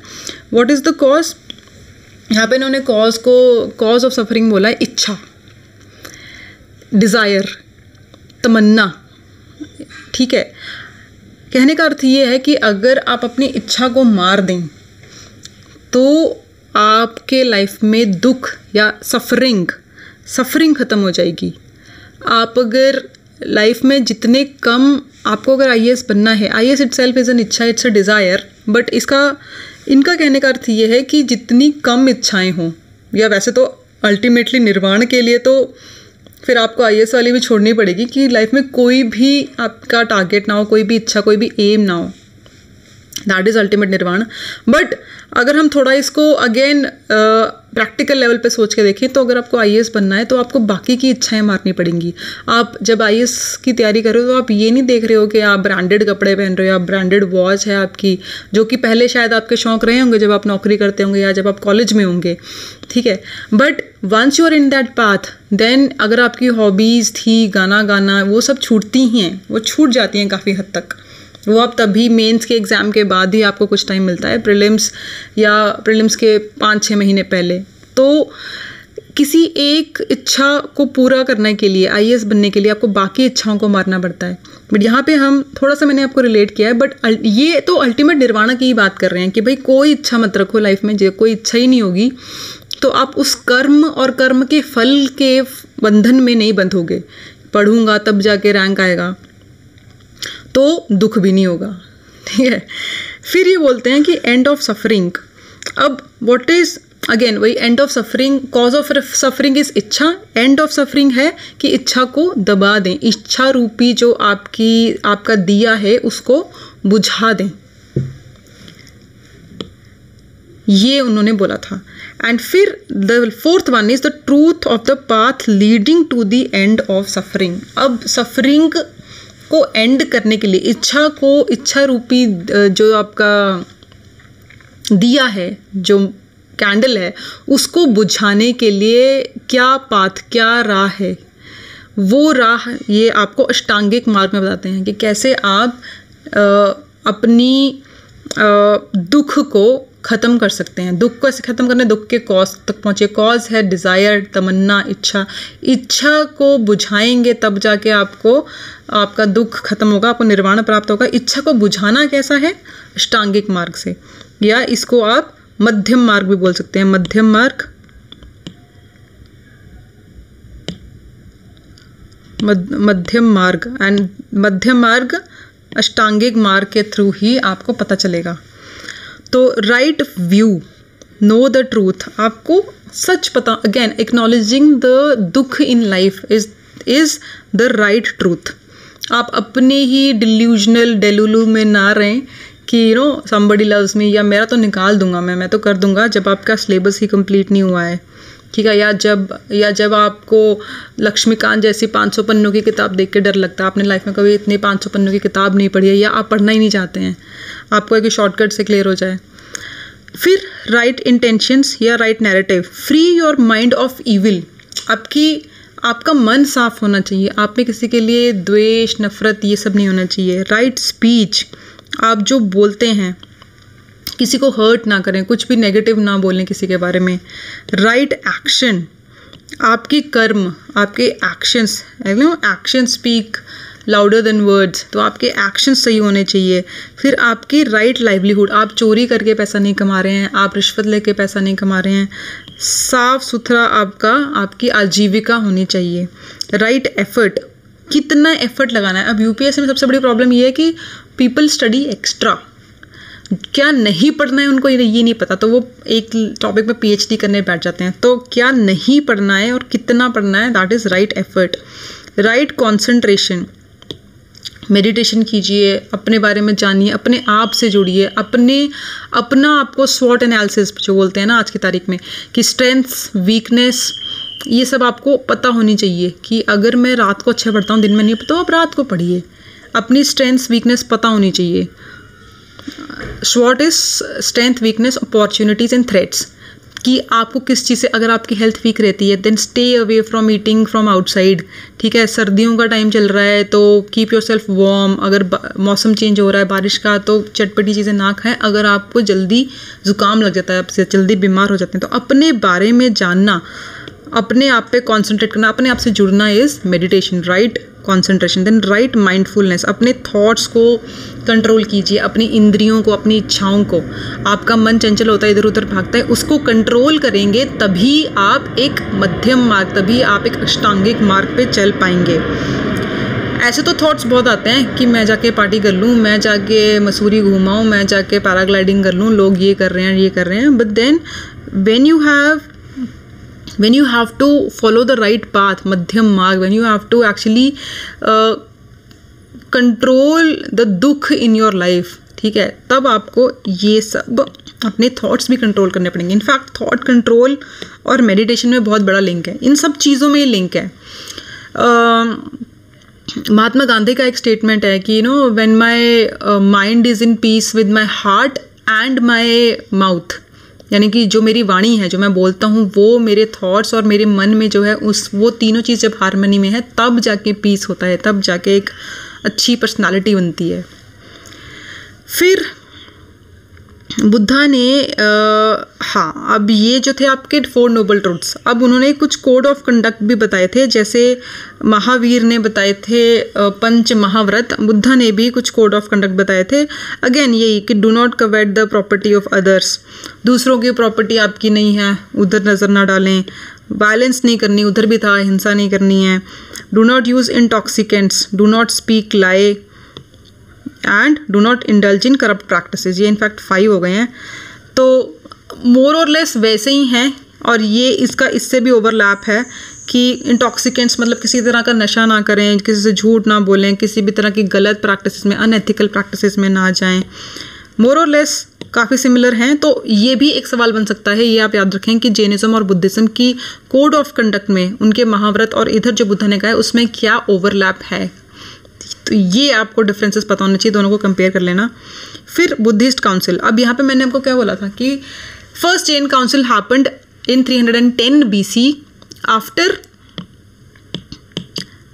What is the cause? यहाँ पे इन्होंने कॉज ऑफ सफरिंग बोला है इच्छा, डिज़ायर, तमन्ना। ठीक है, कहने का अर्थ ये है कि अगर आप अपनी इच्छा को मार दें तो आपके लाइफ में दुख या सफरिंग ख़त्म हो जाएगी। आप अगर लाइफ में जितने कम, आपको अगर IAS बनना है, IAS इटसेल्फ इज़ एन इच्छा, इट्स अ डिज़ायर, बट इनका कहने का अर्थ ये है कि जितनी कम इच्छाएं हों, या वैसे तो अल्टीमेटली निर्वाण के लिए तो फिर आपको IAS वाली भी छोड़नी पड़ेगी कि लाइफ में कोई भी आपका टारगेट ना हो, कोई भी इच्छा, कोई भी एम ना हो, दैट इज़ अल्टीमेट निर्वाण। बट अगर हम थोड़ा इसको अगेन प्रैक्टिकल लेवल पे सोच के देखें, तो अगर आपको IAS बनना है तो आपको बाकी की इच्छाएं मारनी पड़ेंगी। आप जब IAS की तैयारी कर रहे हो तो आप ये नहीं देख रहे हो कि आप ब्रांडेड कपड़े पहन रहे हो, आप ब्रांडेड वॉच है आपकी, जो कि पहले शायद आपके शौक रहे होंगे जब आप नौकरी करते होंगे या जब आप कॉलेज में होंगे। ठीक है, but once you are in that path, then अगर आपकी हॉबीज़ थी गाना गाना, वो सब छूटती हैं, वो छूट जाती हैं काफ़ी हद तक। वो आप तभी मेंस के एग्ज़ाम के बाद ही आपको कुछ टाइम मिलता है, प्रीलिम्स के 5-6 महीने पहले। तो किसी एक इच्छा को पूरा करने के लिए, IAS बनने के लिए आपको बाकी इच्छाओं को मारना पड़ता है। बट यहाँ पे हम थोड़ा सा, मैंने आपको रिलेट किया है, बट ये तो अल्टीमेट निर्वाणा की ही बात कर रहे हैं कि भाई कोई इच्छा मत रखो लाइफ में, जो कोई इच्छा ही नहीं होगी तो आप उस कर्म और कर्म के फल के बंधन में नहीं बंधोगे। पढ़ूंगा तब जाके रैंक आएगा, तो दुख भी नहीं होगा। ठीक है, फिर ये बोलते हैं कि एंड ऑफ सफरिंग। अब व्हाट इज, अगेन वही and of suffering, cause of suffering is इच्छा, एंड ऑफ सफरिंग है कि इच्छा को दबा दें, इच्छा रूपी जो आपका दिया है उसको बुझा दें, ये उन्होंने बोला था। एंड फिर the fourth one is the truth of the path leading to the end of suffering. अब सफरिंग को एंड करने के लिए, इच्छा को, इच्छा रूपी जो आपका दिया है, जो कैंडल है, उसको बुझाने के लिए क्या पाथ, क्या राह है, वो राह ये आपको अष्टांगिक मार्ग में बताते हैं कि कैसे आप अपनी दुख को ख़त्म कर सकते हैं। दुख को ऐसे ख़त्म करना है, दुख के कॉज तक पहुँचे। कॉज है डिज़ायर, तमन्ना, इच्छा। इच्छा को बुझाएंगे तब जाके आपको आपका दुख खत्म होगा, आपको निर्वाण प्राप्त होगा। इच्छा को बुझाना कैसा है? अष्टांगिक मार्ग से, या इसको आप मध्यम मार्ग भी बोल सकते हैं। मध्यम मार्ग, मध्यम मार्ग, एंड मध्यम मार्ग अष्टांगिक मार्ग के थ्रू ही आपको पता चलेगा। तो right view, know the truth, आपको सच पता, अगेन एक्नॉलेजिंग द दुख in life is the right truth. आप अपने ही डिल्यूजनल डेलुलू में ना रहें कि you know somebody loves me, या मेरा तो निकाल दूंगा मैं तो कर दूंगा, जब आपका सिलेबस ही कंप्लीट नहीं हुआ है, ठीक है। या जब आपको लक्ष्मीकांत जैसी 500 पन्नों की किताब देख के डर लगता है, आपने लाइफ में कभी इतनी 500 पन्नों की किताब नहीं पढ़ी है, या आप पढ़ना ही नहीं चाहते हैं, आपको एक शॉर्टकट से क्लियर हो जाए। फिर राइट इंटेंशंस या right narrative, free your mind of evil, आपका मन साफ होना चाहिए, आप में किसी के लिए द्वेष, नफरत ये सब नहीं होना चाहिए। राइट स्पीच, आप जो बोलते हैं किसी को हर्ट ना करें, कुछ भी नेगेटिव ना बोलें किसी के बारे में। राइट एक्शन, आपकी कर्म, आपके actions, action speak louder than words, तो आपके एक्शन सही होने चाहिए। फिर आपकी राइट लाइवलीहुड, आप चोरी करके पैसा नहीं कमा रहे हैं, आप रिश्वत लेके पैसा नहीं कमा रहे हैं, साफ सुथरा आपकी आजीविका होनी चाहिए। राइट एफर्ट, कितना एफर्ट लगाना है। अब यूपीएससी में सबसे बड़ी प्रॉब्लम ये है कि पीपल स्टडी एक्स्ट्रा, क्या नहीं पढ़ना है उनको ये नहीं पता, तो वो एक टॉपिक पे पीएचडी करने बैठ जाते हैं। तो क्या नहीं पढ़ना है और कितना पढ़ना है, that is right effort. Right concentration, meditation कीजिए, अपने बारे में जानिए, अपने आप से जुड़िए, अपना आपको स्वॉट एनालिसिस जो बोलते हैं ना आज की तारीख में, कि स्ट्रेंथ्स, वीकनेस, ये सब आपको पता होनी चाहिए कि अगर मैं रात को अच्छा पढ़ता हूँ, दिन में नहीं, तो आप रात को पढ़िए। अपनी स्ट्रेंथ्स, वीकनेस पता होनी चाहिए। स्वॉट is strength, weakness, opportunities and threats, कि आपको किस चीज़ से, अगर आपकी हेल्थ वीक रहती है then stay away from eating from outside, ठीक है। सर्दियों का टाइम चल रहा है तो कीप योर सेल्फ वार्म, अगर मौसम चेंज हो रहा है बारिश का तो चटपटी चीज़ें ना खाएं। अगर आपको जल्दी ज़ुकाम लग जाता है, आपसे जल्दी बीमार हो जाते हैं, तो अपने बारे में जानना, अपने आप पे कॉन्सेंट्रेट करना, अपने आप से जुड़ना is meditation. Right concentration. Then right mindfulness, अपने थॉट्स को कंट्रोल कीजिए, अपनी इंद्रियों को, अपनी इच्छाओं को। आपका मन चंचल होता है, इधर उधर भागता है, उसको कंट्रोल करेंगे तभी आप एक मध्यम मार्ग, तभी आप एक अष्टांगिक मार्ग पे चल पाएंगे। ऐसे तो थॉट्स बहुत आते हैं कि मैं जाके पार्टी कर लूँ, मैं जाके मसूरी घूमाऊँ, मैं जाके पैराग्लाइडिंग कर लूँ, लोग ये कर रहे हैं, but then when you have to follow the right path, madhyam marg, when you have to actually control the dukh in your life, ठीक है, तब आपको ये सब अपने थॉट्स भी कंट्रोल करने पड़ेंगे। इनफैक्ट थॉट कंट्रोल और मेडिटेशन में बहुत बड़ा लिंक है, इन सब चीज़ों में लिंक है। महात्मा गांधी का एक स्टेटमेंट है कि when my mind is in peace with my heart and my mouth, यानी कि जो मेरी वाणी है, जो मैं बोलता हूँ, वो मेरे थॉट्स और मेरे मन में जो है वो तीनों चीज़ जब हार्मनी में है तब जाके पीस होता है, तब जाके एक अच्छी पर्सनालिटी बनती है। फिर बुद्धा ने अब ये जो थे आपके 4 नोबल ट्रूथ्स, अब उन्होंने कुछ कोड ऑफ कंडक्ट भी बताए थे, जैसे महावीर ने बताए थे पंच महाव्रत, बुद्धा ने भी कुछ कोड ऑफ कंडक्ट बताए थे। अगेन यही कि do not covet the property of others, दूसरों की प्रॉपर्टी आपकी नहीं है, उधर नज़र ना डालें। वायलेंस नहीं करनी, उधर भी था, हिंसा नहीं करनी है। Do not use intoxicants, do not speak lie and do not indulge in corrupt practices. ये इनफैक्ट 5 हो गए हैं, तो मोर और लेस वैसे ही हैं। और ये इससे भी ओवरलैप है कि इंटॉक्सिकेंट्स मतलब किसी तरह का नशा ना करें, किसी से झूठ ना बोलें, किसी भी तरह की गलत प्रैक्टिसेस में, अनएथिकल प्रैक्टिसेस में ना जाएं। मोर और लेस काफ़ी सिमिलर हैं। तो ये भी एक सवाल बन सकता है, ये आप याद रखें कि जैनिज्म और बुद्धिज़्म की कोड ऑफ कंडक्ट में उनके महाव्रत और इधर जो बुद्ध ने कहा है उसमें क्या ओवरलैप है, तो ये आपको डिफरेंसेस पता होने चाहिए, दोनों को कंपेयर कर लेना। फिर बुद्धिस्ट काउंसिल, अब यहाँ पे मैंने आपको क्या बोला था कि first Jan council happened in 310 BC after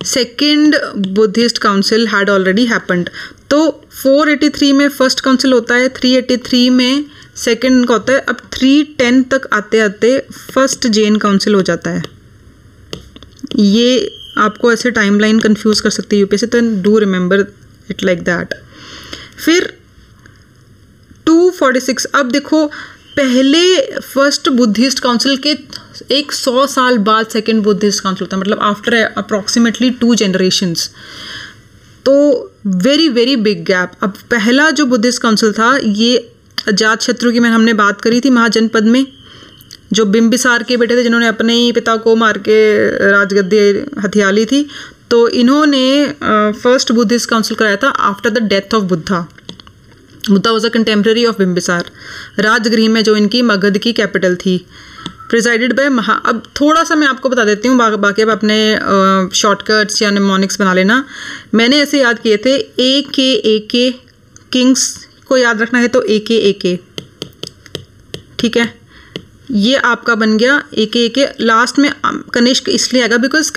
second Buddhist council had already happened. तो 483 में फर्स्ट काउंसिल होता है, 383 में सेकेंड का होता है, अब 310 तक आते आते फर्स्ट जैन काउंसिल हो जाता है। ये आपको ऐसे टाइमलाइन कंफ्यूज कर सकती है यूपीएससी, तो do remember it like that. फिर 246, अब देखो पहले फर्स्ट बुद्धिस्ट काउंसिल के 100 साल बाद सेकेंड बुद्धिस्ट काउंसिल होता है, मतलब आफ्टर अप्रॉक्सीमेटली 2 जनरेशन्स। तो वेरी वेरी बिग गैप। अब पहला जो बुद्धिस्ट काउंसिल था ये अजात शत्रु की हमने बात करी थी महाजनपद में, जो बिंबिसार के बेटे थे जिन्होंने अपने ही पिता को मार के राजगद्दी हथिया ली थी। तो इन्होंने फर्स्ट बुद्धिस्ट काउंसिल कराया था after the death of Buddha. Buddha was a contemporary of Bimbisara, Rajgriha में जो इनकी मगध की कैपिटल थी, प्रिसाइडेड बाय अब थोड़ा सा मैं आपको बता देती हूँ, बाकी अब अपने शॉर्टकट्स या निमोनिक्स बना लेना। मैंने ऐसे याद किए थे, ए के किंग्स को याद रखना है तो ए के, ठीक है, ये आपका बन गया ए के। लास्ट में कनिष्क इसलिए आएगा बिकॉज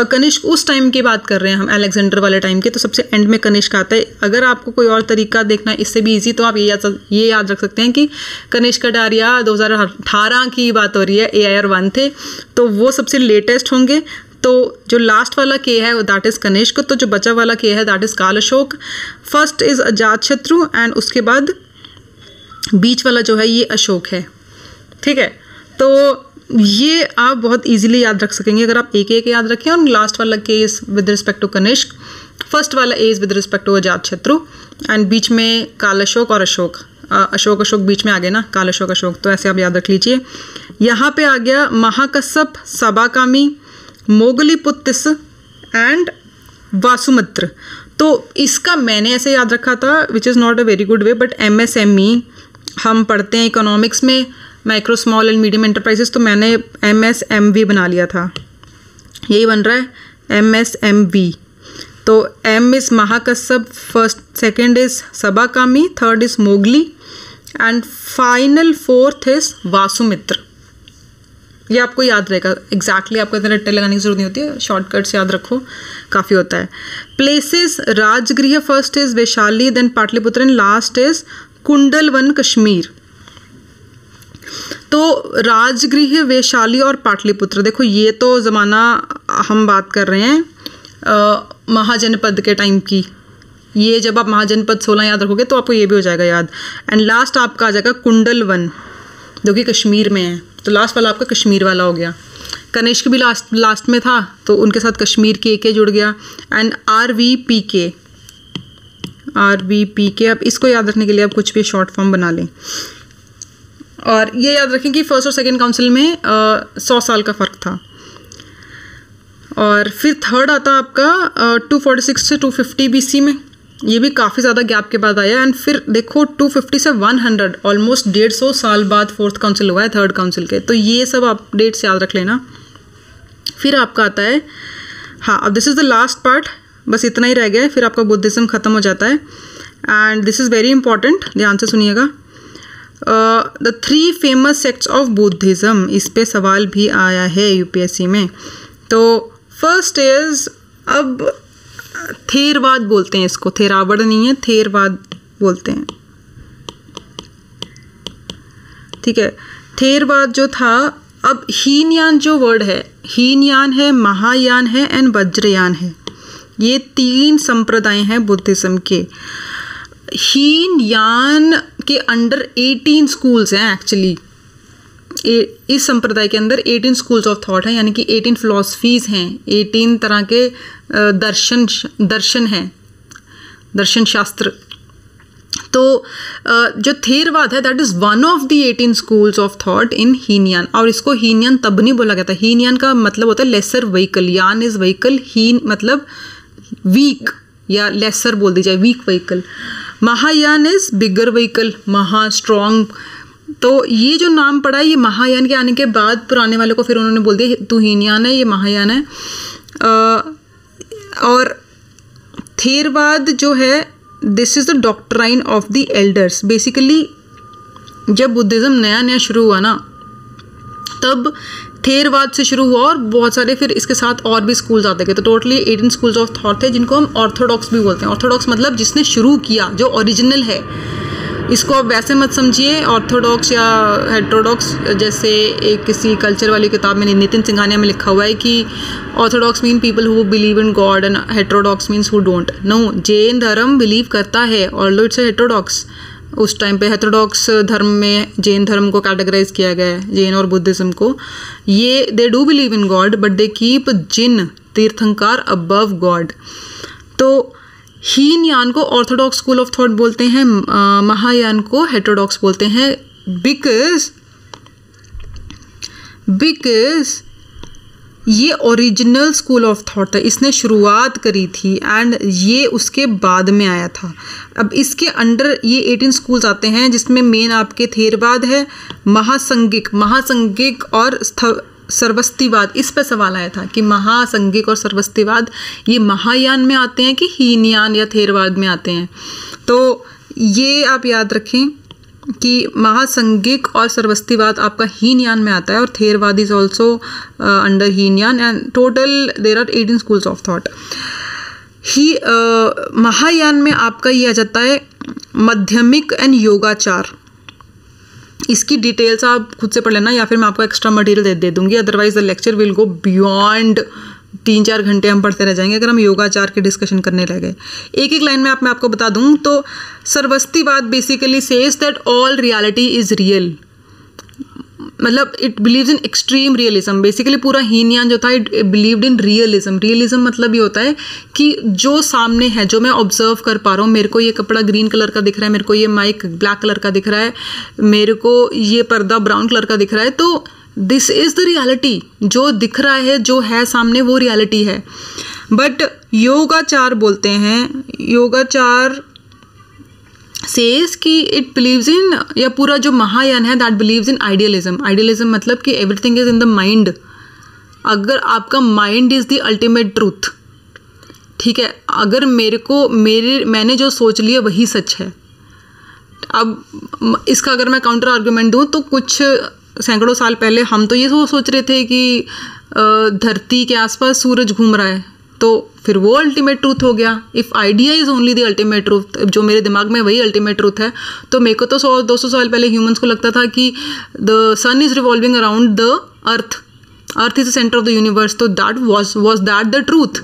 कनिष्क उस टाइम की बात कर रहे हैं हम, अलेक्जेंडर वाले टाइम के, तो सबसे एंड में कनिष्क आता है। अगर आपको कोई और तरीका देखना है इससे भी इजी, तो आप ये याद रख सकते हैं कि कनिष्क कटारिया 2018 की बात हो रही है, AIR 1 थे, तो वो सबसे लेटेस्ट होंगे। तो जो लास्ट वाला के है दैट इज़ कनिष्क, तो जो बचा वाला के है दैट इज़ काल अशोक। फर्स्ट इज़ अजात शत्रु एंड उसके बाद बीच वाला जो है ये अशोक है, ठीक है। तो ये आप बहुत इजीली याद रख सकेंगे अगर आप एक याद रखें, और लास्ट वाला K is with respect to Kanishka, first वाला A is with respect to Ajatashatru, and बीच में काल अशोक और अशोक, अशोक बीच में आ गए ना, काल अशोक, तो ऐसे आप याद रख लीजिए। यहाँ पे आ गया महाकश्यप, सबाकामी, मोगलीपुत्तिस एंड वासुमित्र। तो इसका मैंने ऐसे याद रखा था which is not a very good way, but MSME हम पढ़ते हैं इकोनॉमिक्स में, micro small and medium enterprises, तो मैंने MSMV बना लिया था, यही बन रहा है MSMV। तो M is Mahakashyap, first second is Sabakami, third is Mogli and final fourth is Vasumitra. ये आपको याद रहेगा, एग्जैक्टली आपको इतना रट्टे लगाने की जरूरत नहीं होती है, शॉर्टकट्स याद रखो काफ़ी होता है। Places, Rajgriha first is Vaishali, then Pataliputra and last is Kundalvan Kashmir. तो राजगृह, वैशाली और पाटलिपुत्र, देखो ये तो ज़माना हम बात कर रहे हैं महाजनपद के टाइम की, ये जब आप महाजनपद 16 याद रखोगे तो आपको ये भी हो जाएगा याद। एंड लास्ट आपका आ जाएगा कुंडलवन जो कि कश्मीर में है, तो लास्ट वाला आपका कश्मीर वाला हो गया। कनिष्क भी लास्ट में था तो उनके साथ कश्मीर के जुड़ गया। एंड RVPK, अब इसको याद रखने के लिए आप कुछ भी शॉर्ट फॉर्म बना लें, और ये याद रखें कि फर्स्ट और सेकेंड काउंसिल में 100 साल का फ़र्क था। और फिर थर्ड आता आपका 246 से 250 BC में, ये भी काफ़ी ज़्यादा गैप के बाद आया। एंड फिर देखो 250 से 100 ऑलमोस्ट 150 साल बाद फोर्थ काउंसिल हुआ है थर्ड काउंसिल के, तो ये सब आप डेट्स याद रख लेना। फिर आपका आता है, हाँ अब this is the last part, बस इतना ही रह गया है, फिर आपका बुद्धिज़्म ख़त्म हो जाता है। And this is very important, ध्यान से सुनिएगा। The 3 famous sects of Buddhism, इस पे सवाल भी आया है यूपीएससी में। तो फर्स्ट इज़, अब थेरवाद बोलते हैं इसको, थेरावड़ नहीं है, थेरवाद बोलते हैं, ठीक है। थेरवाद जो था, अब हीनयान जो वर्ड है, हीनयान है, महायान है एंड वज्रयान है, ये 3 संप्रदाय हैं बुद्धिज़्म के। हीनयान के अंडर 18 स्कूल्स हैं एक्चुअली, इस संप्रदाय के अंदर 18 स्कूल्स ऑफ थॉट हैं, यानी कि 18 फिलॉसफीज़ हैं, 18 तरह के दर्शन हैं, दर्शन शास्त्र। तो जो थेरवाद है that is one of the 18 schools of thought in Hinayana, और इसको हीनयान तब नहीं बोला गया था, हीनयान का मतलब होता है lesser vehicle, yana is vehicle, हीन मतलब वीक या लेसर बोल दीजिए, weak vehicle. Mahayana is bigger vehicle, महा स्ट्रॉन्ग। तो ये जो नाम पड़ा है ये महायान के आने के बाद पुराने वाले को फिर उन्होंने बोल दिया तू हीनयान है, ये महायान है। और थेरवाद जो है, this is the doctrine of the elders. Basically जब बुद्धिज़्म नया नया शुरू हुआ ना, तब थेरवाद से शुरू हुआ और बहुत सारे फिर इसके साथ और भी स्कूल्स आते गए। तो टोटली 18 स्कूल्स ऑफ थॉट थे, जिनको हम ऑर्थोडॉक्स भी बोलते हैं। ऑर्थोडॉक्स मतलब जिसने शुरू किया, जो ओरिजिनल है। इसको आप वैसे मत समझिए ऑर्थोडॉक्स या हेटेरोडॉक्स, जैसे एक किसी कल्चर वाली किताब में नितिन सिंघानिया में लिखा हुआ है कि orthodox mean people who believe in God and heterodox means who don't. No, Jain धर्म बिलीव करता है, ऑल्दो इट्स हेटेरोडॉक्स। उस टाइम पे हेटेरोडॉक्स धर्म में जैन धर्म को कैटेगराइज किया गया है, जैन और बुद्धिज्म को। ये they do believe in God but they keep Jin Tirthankar above God. तो हीनयान को ऑर्थोडॉक्स स्कूल ऑफ थॉट बोलते हैं, महायान को हेटेरोडॉक्स बोलते हैं, बिकॉज ये ओरिजिनल स्कूल ऑफ थॉट है, इसने शुरुआत करी थी एंड ये उसके बाद में आया था। अब इसके अंडर ये 18 स्कूल्स आते हैं, जिसमें मेन आपके थेरवाद है, महासंगिक और सर्वस्तिवाद। इस पे सवाल आया था कि महासंगिक और सर्वस्तिवाद ये महायान में आते हैं कि हीनयान या थेरवाद में आते हैं। तो ये आप याद रखें कि महासंगिक और सर्वस्तिवाद आपका हीनयान में आता है और Theravada is also under Hinayana and total there are 18 schools of thought. Mahayana में आपका ये आ जाता है माध्यमिक एंड योगाचार। इसकी डिटेल्स आप खुद से पढ़ लेना या फिर मैं आपको एक्स्ट्रा मटेरियल दे दूंगी, otherwise the lecture will go beyond 3-4 घंटे हम पढ़ते रह जाएंगे अगर हम योगाचार की डिस्कशन करने लगे। एक एक लाइन में मैं आपको बता दूं तो Sarvastivada basically says that all reality is real, मतलब it believes in extreme realism. Basically पूरा हीनयान जो था it believed in realism. Realism मतलब ये होता है कि जो सामने है, जो मैं ऑब्जर्व कर पा रहा हूँ, मेरे को ये कपड़ा ग्रीन कलर का दिख रहा है, मेरे को ये माइक ब्लैक कलर का दिख रहा है, मेरे को ये पर्दा ब्राउन कलर का दिख रहा है, तो दिस इज द रियलिटी। जो दिख रहा है, जो है सामने, वो रियलिटी है। बट योगाचार बोलते हैं, योगाचार सेज कि इट बिलीव्स इन, या पूरा जो महायान है that believes in idealism. Idealism मतलब कि everything is in the mind. अगर आपका mind is the ultimate truth, ठीक है, अगर मैंने जो सोच लिया वही सच है। अब इसका अगर मैं काउंटर आर्गुमेंट दूं तो कुछ सैकड़ों साल पहले हम तो ये सोच रहे थे कि धरती के आसपास सूरज घूम रहा है, तो फिर वो अल्टीमेट ट्रूथ हो गया। If idea is only the ultimate truth, जो मेरे दिमाग में वही अल्टीमेट ट्रूथ है, तो मेरे को तो 100-200 साल पहले ह्यूमंस को लगता था कि the sun is revolving around the earth is the centre of the universe. तो that was that the truth.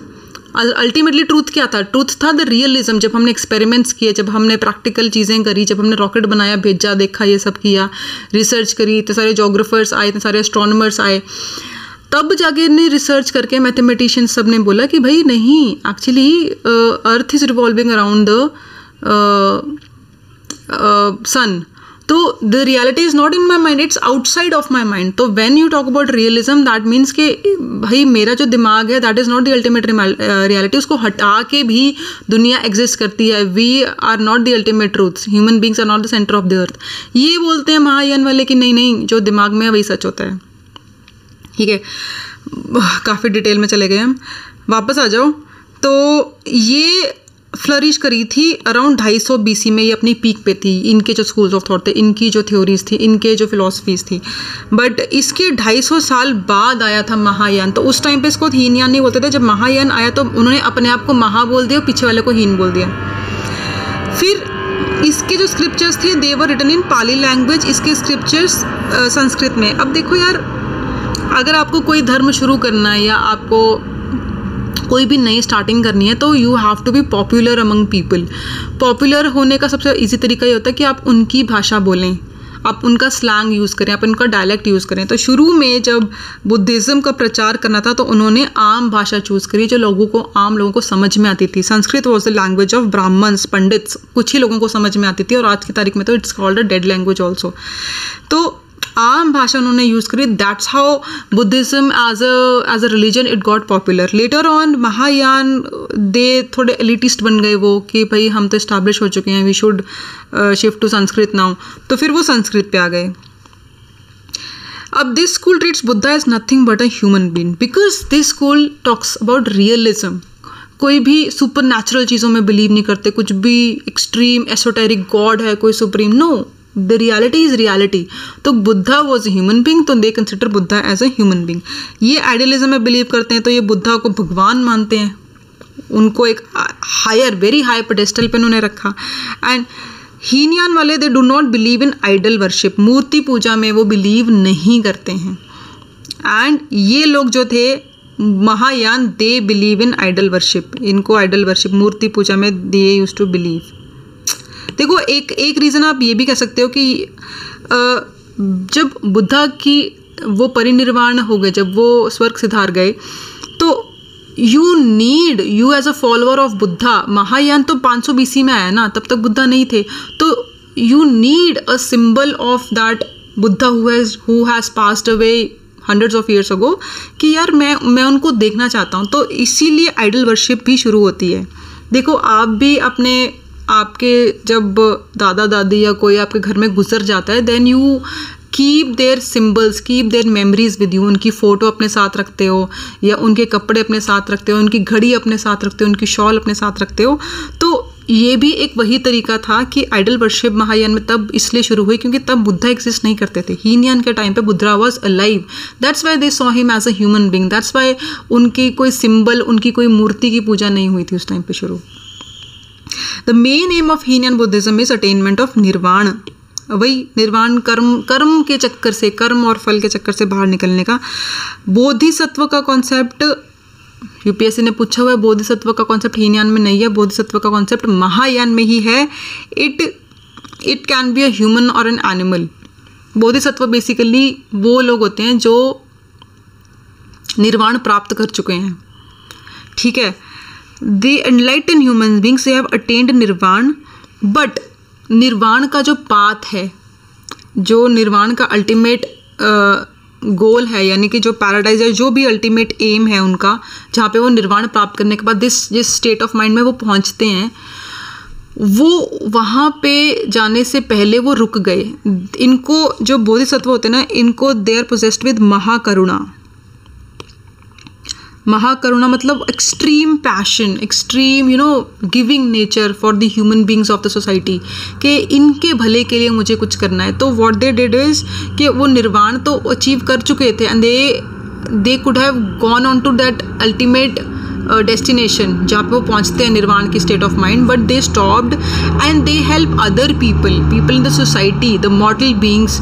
Ultimately truth क्या था? ट्रूथ था द रियलिज्म। जब हमने एक्सपेरिमेंट्स किए, जब हमने प्रैक्टिकल चीज़ें करी, जब हमने रॉकेट बनाया, भेजा, देखा, ये सब किया, रिसर्च करी, इतने सारे जोग्राफर्स आए, इतने सारे एस्ट्रोनॉमर्स आए, तब जाके ने रिसर्च करके मैथमेटिशियंस सब ने बोला कि भाई नहीं, actually earth is revolving around the sun. तो the reality is not in my mind, it's outside of my mind. तो when you talk about realism that means कि भाई मेरा जो दिमाग है that is not the ultimate reality. उसको हटा के भी दुनिया एग्जिस्ट करती है। We are not the ultimate truths, human beings are not the centre of the earth. ये बोलते हैं महायान वाले कि नहीं नहीं, जो दिमाग में है वही सच होता है। ठीक है, काफ़ी डिटेल में चले गए हम, वापस आ जाओ। तो ये फ्लरिश करी थी अराउंड 250 BC में, ये अपनी पीक पे थी। इनके जो स्कूल्स ऑफ थॉट थे, इनकी जो थ्योरीज थी, इनके जो फिलोसफीज थी। बट इसके 250 साल बाद आया था महायान। तो उस टाइम पे इसको हीनयान नहीं बोलते थे। जब महायान आया तो उन्होंने अपने आप को महा बोल दिया, पीछे वाले को हीन बोल दिया। फिर इसके जो स्क्रिप्चर्स थे they were written in Pali language, इसके स्क्रिप्चर्स संस्कृत में। अब देखो यार, अगर आपको कोई धर्म शुरू करना है या आपको कोई भी नई स्टार्टिंग करनी है तो you have to be popular among people. Popular होने का सबसे इजी तरीका ये होता है कि आप उनकी भाषा बोलें, आप उनका स्लैंग यूज़ करें, आप उनका डायलेक्ट यूज़ करें। तो शुरू में जब बुद्धिज़्म का प्रचार करना था तो उन्होंने आम भाषा चूज़ करी जो आम लोगों को समझ में आती थी। Sanskrit was the language of Brahmins, pandits, कुछ ही लोगों को समझ में आती थी, और आज की तारीख में तो it's called a dead language also. तो आम भाषा उन्होंने यूज़ करी। That's how Buddhism as a religion it got popular. Later on Mahayana they थोड़े एलिटिस्ट बन गए वो, कि भाई हम तो इस्टेब्लिश हो चुके हैं, we should shift to Sanskrit now. तो फिर वो संस्कृत पे आ गए। अब this school treats Buddha as nothing but a human being, because this school talks about realism. कोई भी सुपर नेचुरल चीज़ों में बिलीव नहीं करते, कुछ भी एक्सट्रीम एसोटेरिक गॉड है कोई supreme, no, the reality is reality. तो Buddha was a human being, तो they consider Buddha as a human being. ये आइडियलिज्म में बिलीव करते हैं तो ये बुद्धा को भगवान मानते हैं, उनको एक हायर वेरी हाई पेडेस्टल पे उन्होंने रखा। एंड हीनयान वाले they do not believe in idol worship, मूर्ति पूजा में वो बिलीव नहीं करते हैं। एंड ये लोग जो थे Mahayana, they believe in idol worship, इनको आइडल वर्शिप मूर्ति पूजा में दे यूज टू बिलीव। देखो एक रीज़न आप ये भी कह सकते हो कि जब बुद्धा की वो परिनिर्वाण हो गए, जब वो स्वर्ग सिधार गए, तो you as a follower of Buddha, Mahayana तो 500 BC में आया ना, तब तक बुद्धा नहीं थे, तो you need a symbol of that Buddha who has passed away hundreds of years ago, कि यार मैं उनको देखना चाहता हूँ। तो इसीलिए आइडल वर्शिप भी शुरू होती है। देखो आप भी आपके जब दादा दादी या कोई आपके घर में गुजर जाता है, then you keep their symbols, keep their memories with you, उनकी फ़ोटो अपने साथ रखते हो, या उनके कपड़े अपने साथ रखते हो, उनकी घड़ी अपने साथ रखते हो, उनकी शॉल अपने साथ रखते हो। तो ये भी एक वही तरीका था कि आइडल वर्शिप महायान में तब इसलिए शुरू हुई क्योंकि तब बुद्धा एग्जिस्ट नहीं करते थे। हीनयान के टाइम पे Buddha was alive, that's why they saw him as a human being, that's why उनकी कोई सिंबल, उनकी कोई मूर्ति की पूजा नहीं हुई थी उस टाइम पे शुरू। The main M of Hinayana Buddhism is attainment of निर्वाण, वही निर्वाण, कर्म के चक्कर से, कर्म और फल के चक्कर से बाहर निकलने का। बोधिसत्व का कॉन्सेप्ट यूपीएससी ने पूछा हुआ है, बोधिसत्व का कॉन्सेप्ट हीनयान में नहीं है, बोधिसत्व का कॉन्सेप्ट महायान में ही है। It can be a human और एन एनिमल। बोधिसत्व बेसिकली वो लोग होते हैं जो निर्वाण प्राप्त कर चुके हैं, ठीक है। The enlighten human beings have attend निर्वाण, बट निर्वाण का जो पाथ है, जो निर्वाण का अल्टीमेट गोल है, यानी कि जो पैराडाइज है, जो भी अल्टीमेट एम है उनका, जहाँ पे वो निर्वाण प्राप्त करने के बाद जिस स्टेट ऑफ माइंड में वो पहुँचते हैं, वो वहाँ पे जाने से पहले वो रुक गए। इनको जो बोधिसत्व होते हैं ना, इनको दे आर पोजेस्ड विद महाकरुणा। महाकरुणा मतलब extreme passion, extreme giving nature for the human beings of the society, कि इनके भले के लिए मुझे कुछ करना है। तो व्हाट दे डिड इज कि वो निर्वाण तो अचीव कर चुके थे, and they could have gone on to that ultimate destination जहाँ पे वो पहुँचते हैं निर्वाण की state of mind, but they stopped and they help other people in the society, the mortal beings,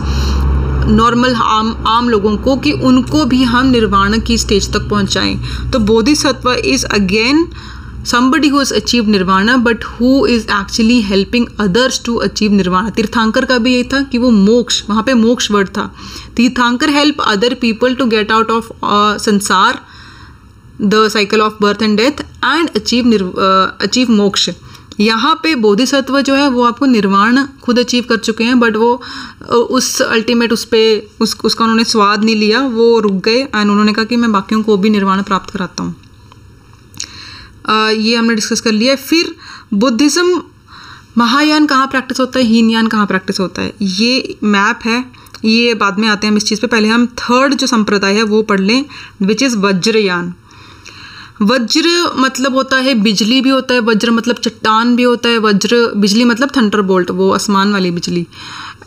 normal आम लोगों को, कि उनको भी हम निर्वाण की स्टेज तक पहुंचाएं। तो Bodhisattva is again somebody who has achieved nirvana but who is actually helping others to achieve nirvana। तीर्थंकर का भी यही था कि वो मोक्ष, वहाँ पे मोक्ष वर्ड था। तीर्थंकर help other people to get out of संसार, the cycle of birth and death, and achieve मोक्ष। यहाँ पे बोधिसत्व जो है वो आपको निर्वाण खुद अचीव कर चुके हैं, बट वो उस अल्टीमेट उसका उन्होंने स्वाद नहीं लिया, वो रुक गए एंड उन्होंने कहा कि मैं बाकियों को भी निर्वाण प्राप्त कराता हूँ। ये हमने डिस्कस कर लिया है। फिर बुद्धिज़्म महायान कहाँ प्रैक्टिस होता है, हीनयान कहाँ प्रैक्टिस होता है, ये मैप है, ये बाद में आते हैं हम इस चीज़ पे। पहले हम थर्ड जो संप्रदाय है वो पढ़ लें, विच इज़ वज्रयान। वज्र मतलब होता है बिजली भी होता है, वज्र मतलब चट्टान भी होता है, वज्र बिजली मतलब थंडरबोल्ट, वो आसमान वाली बिजली,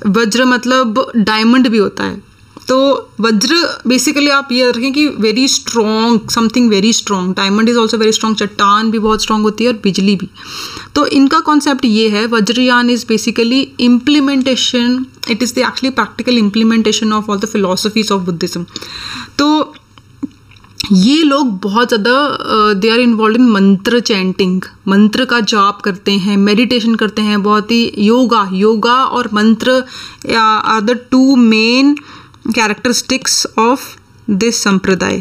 वज्र मतलब डायमंड भी होता है। तो वज्र बेसिकली आप ये रखें कि very strong, something very strong, diamond is also very strong, चट्टान भी बहुत स्ट्रॉन्ग होती है और बिजली भी। तो इनका कॉन्सेप्ट ये है, Vajrayana is basically implementation, it is the actually practical implementation of all the philosophies of Buddhism. तो ये लोग बहुत ज़्यादा दे आर इन्वॉल्व इन मंत्र चैंटिंग, मंत्र का जाप करते हैं, मेडिटेशन करते हैं, बहुत ही योगा और mantra are the two main characteristics of this sampradaya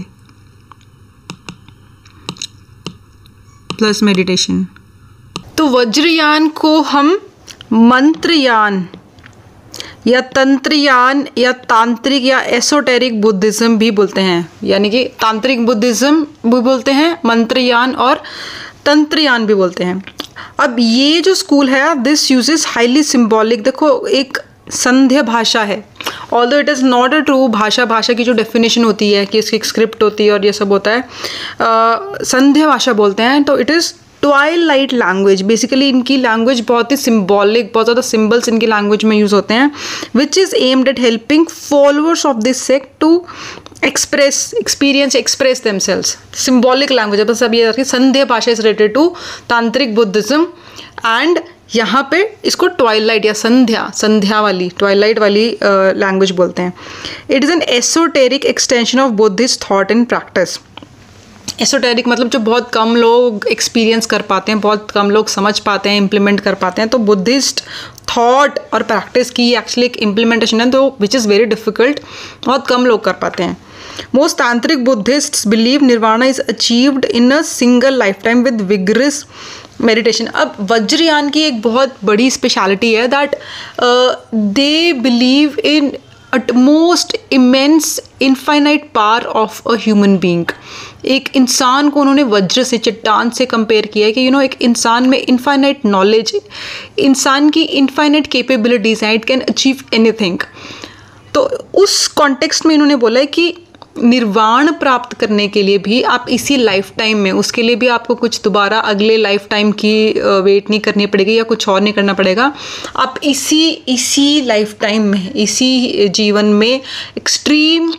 plus meditation. तो वज्रयान को हम मंत्रयान या तंत्रयान या तांत्रिक या एसोटेरिक बुद्धिज़्म भी बोलते हैं, यानी कि तांत्रिक बुद्धिज़्म भी बोलते हैं, मंत्रयान और तंत्रयान भी बोलते हैं। अब ये जो स्कूल है, दिस यूजेस हाईली सिंबॉलिक, देखो एक संध्या भाषा है। Although it is not a true भाषा की जो डेफिनेशन होती है कि इसकी एक स्क्रिप्ट होती है और ये सब होता है, संध्या भाषा बोलते हैं। तो it is Twilight language. Basically इनकी लैंग्वेज बहुत ही सिम्बॉलिक, बहुत ज़्यादा सिम्बल्स इनकी लैंग्वेज में यूज़ होते हैं, which is aimed at helping followers of this sect to express themselves. Symbolic language है। बस अब ये Sandhya Bhasha is related to tantric Buddhism and यहाँ पे इसको ट्वाइलाइट या संध्या वाली ट्वाइलाइट वाली लैंग्वेज बोलते हैं। It is an esoteric extension of Buddhist thought and practice. Esoteric मतलब जो बहुत कम लोग एक्सपीरियंस कर पाते हैं, बहुत कम लोग समझ पाते हैं, इम्प्लीमेंट कर पाते हैं। तो बुद्धिस्ट थॉट और प्रैक्टिस की एक्चुअली एक इम्प्लीमेंटेशन है तो विच इज़ वेरी डिफिकल्ट, बहुत कम लोग कर पाते हैं। Most tantric Buddhists believe nirvana is achieved in a single life time with vigorous meditation. अब वज्रयान की एक बहुत बड़ी स्पेशलिटी है that they believe in utmost immense infinite power of a human being। एक इंसान को उन्होंने वज्र से, चट्टान से कंपेयर किया है कि एक इंसान में इनफाइनाइट नॉलेज, इंसान की इनफाइनाइट कैपेबिलिटीज़ हैं, इट कैन अचीव एनीथिंग। तो उस कॉन्टेक्स्ट में इन्होंने बोला है कि निर्वाण प्राप्त करने के लिए भी आप इसी लाइफ टाइम में, उसके लिए भी आपको कुछ दोबारा अगले लाइफ टाइम की वेट नहीं करनी पड़ेगी या कुछ और नहीं करना पड़ेगा। आप इसी लाइफ टाइम में, इसी जीवन में एक्सट्रीम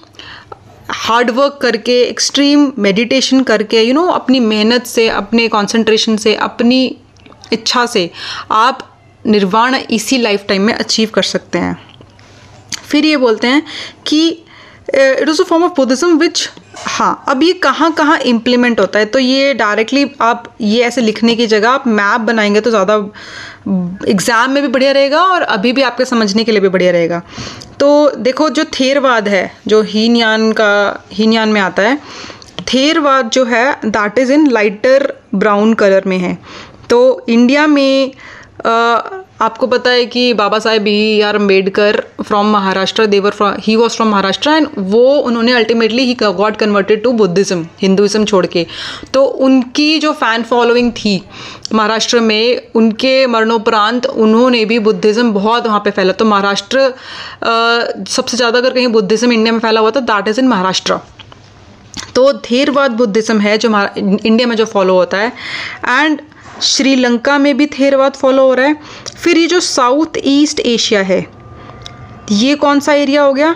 हार्ड वर्क करके, एक्सट्रीम मेडिटेशन करके, अपनी मेहनत से, अपने कंसंट्रेशन से, अपनी इच्छा से आप निर्वाण इसी लाइफ टाइम में अचीव कर सकते हैं। फिर ये बोलते हैं कि it is a form of Buddhism which, हाँ, अब ये कहाँ इम्प्लीमेंट होता है। तो ये डायरेक्टली आप ये ऐसे लिखने की जगह आप मैप बनाएंगे तो ज़्यादा एग्ज़ाम में भी बढ़िया रहेगा और अभी भी आपके समझने के लिए भी बढ़िया रहेगा। तो देखो, जो थेरवाद है, जो हीनयान में आता है, थेरवाद जो है that is in lighter brown colour में है। तो इंडिया में आपको पता है कि Baba Saheb B R Ambedkar from Maharashtra, he was from Maharashtra and उन्होंने ultimately he got converted to Buddhism, Hinduism छोड़ के। तो उनकी जो फ़ैन फॉलोइंग थी महाराष्ट्र में, उनके मरणोपरांत उन्होंने भी बुद्धिज़्म बहुत वहाँ पे फैला। तो महाराष्ट्र सबसे ज़्यादा अगर कहीं बुद्धिज़्म इंडिया में फैला हुआ था दैट इज़ इन महाराष्ट्र। तो थेरवाद बुद्धिज़्म है जो इंडिया में जो फॉलो होता है, एंड श्रीलंका में भी थेरवाद फॉलो हो रहा है। फिर ये जो साउथ ईस्ट एशिया है, ये कौन सा एरिया हो गया?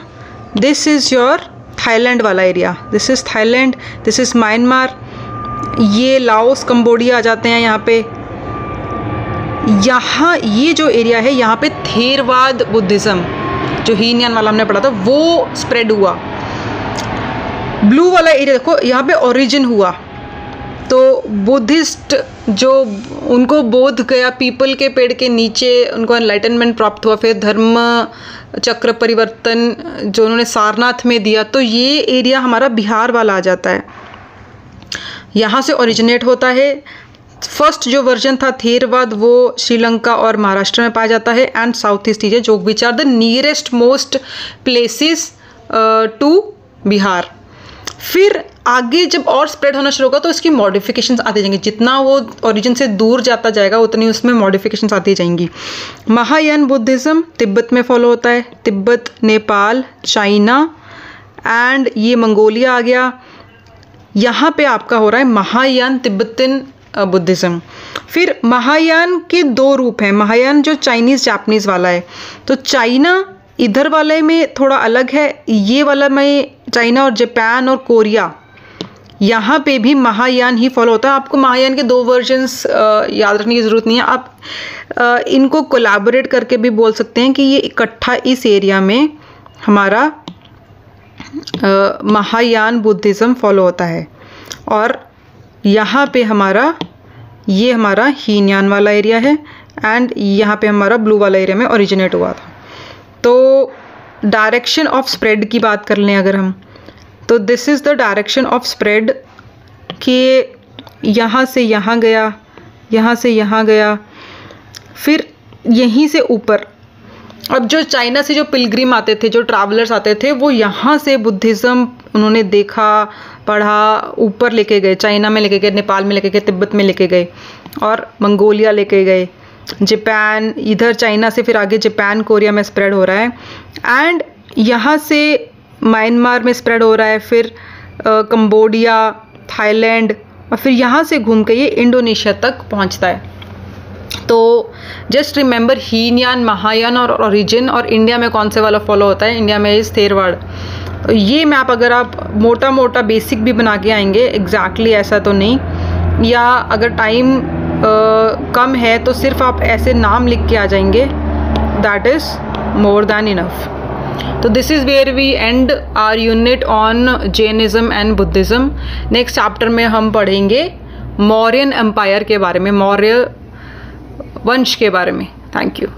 दिस इज़ योर थाईलैंड वाला area, this is Thailand, this is Myanmar, ये लाओस, कंबोडिया आ जाते हैं यहाँ पे। यहाँ ये जो एरिया है, यहाँ पे थेरवाद बुद्धिज़्म जो हीनयान वाला हमने पढ़ा था वो स्प्रेड हुआ। ब्लू वाला एरिया देखो, यहाँ पे ओरिजिन हुआ। तो बुद्धिस्ट जो उनको बोध गया, पीपल के पेड़ के नीचे उनको एनलाइटनमेंट प्राप्त हुआ, फिर धर्म चक्र परिवर्तन जो उन्होंने सारनाथ में दिया, तो ये एरिया हमारा बिहार वाला आ जाता है, यहाँ से ओरिजिनेट होता है। फर्स्ट जो वर्जन था थेरवाद वो श्रीलंका और महाराष्ट्र में पाया जाता है एंड साउथ ईस्ट एशिया, जो which are the nearest most places to Bihar. फिर आगे जब और स्प्रेड होना शुरू होगा तो इसकी मॉडिफिकेशंस आती जाएंगी, जितना वो ओरिजिन से दूर जाता जाएगा उतनी उसमें मॉडिफिकेशंस आती जाएंगी। महायान बुद्धिज़्म तिब्बत में फॉलो होता है, तिब्बत, नेपाल, चाइना एंड ये मंगोलिया आ गया। यहाँ पे आपका हो रहा है महायान तिब्बतन बुद्धिज़्म। फिर महायान के दो रूप हैं, महायान जो चाइनीज़ जापानीज़ वाला है, तो चाइना इधर वाले में थोड़ा अलग है, ये वाला में चाइना और जापान और कोरिया, यहाँ पे भी महायान ही फॉलो होता है। आपको महायान के दो वर्जन्स याद रखने की ज़रूरत नहीं है, आप इनको कोलैबोरेट करके भी बोल सकते हैं कि ये इकट्ठा इस एरिया में हमारा महायान बुद्धिज़्म फॉलो होता है। और यहाँ पे ये हमारा हीनयान वाला एरिया है एंड यहाँ पे हमारा ब्लू वाला एरिया में ओरिजिनेट हुआ था। तो डायरेक्शन ऑफ स्प्रेड की बात कर लें अगर हम, तो this is the direction of spread कि यहाँ से यहाँ गया, यहाँ से यहाँ गया, फिर यहीं से ऊपर। अब जो चाइना से जो पिलग्रिम आते थे, जो ट्रैवलर्स आते थे, वो यहाँ से बुद्धिज़्म उन्होंने देखा, पढ़ा, ऊपर लेके गए, चाइना में लेके गए, नेपाल में लेके गए, तिब्बत में लेके गए और मंगोलिया लेके गए। जापान, इधर चाइना से फिर आगे जापान, कोरिया में स्प्रेड हो रहा है, एंड यहाँ से म्यांमार में स्प्रेड हो रहा है, फिर कंबोडिया, थाईलैंड, और फिर यहाँ से घूम के ये इंडोनेशिया तक पहुँचता है। तो जस्ट रिमेंबर हीनयान, महायान और ओरिजिन, और इंडिया में कौन से वाला फॉलो होता है, इंडिया में इस थेरवाड़। ये मैप अगर आप मोटा मोटा बेसिक भी बना के आएंगे, एग्जैक्टली ऐसा तो नहीं, या अगर टाइम कम है तो सिर्फ आप ऐसे नाम लिख के आ जाएंगे, that is more than enough. तो this is where we end our unit on Jainism and Buddhism. Next chapter में हम पढ़ेंगे मौर्यन एम्पायर के बारे में, मौर्य वंश के बारे में। Thank you.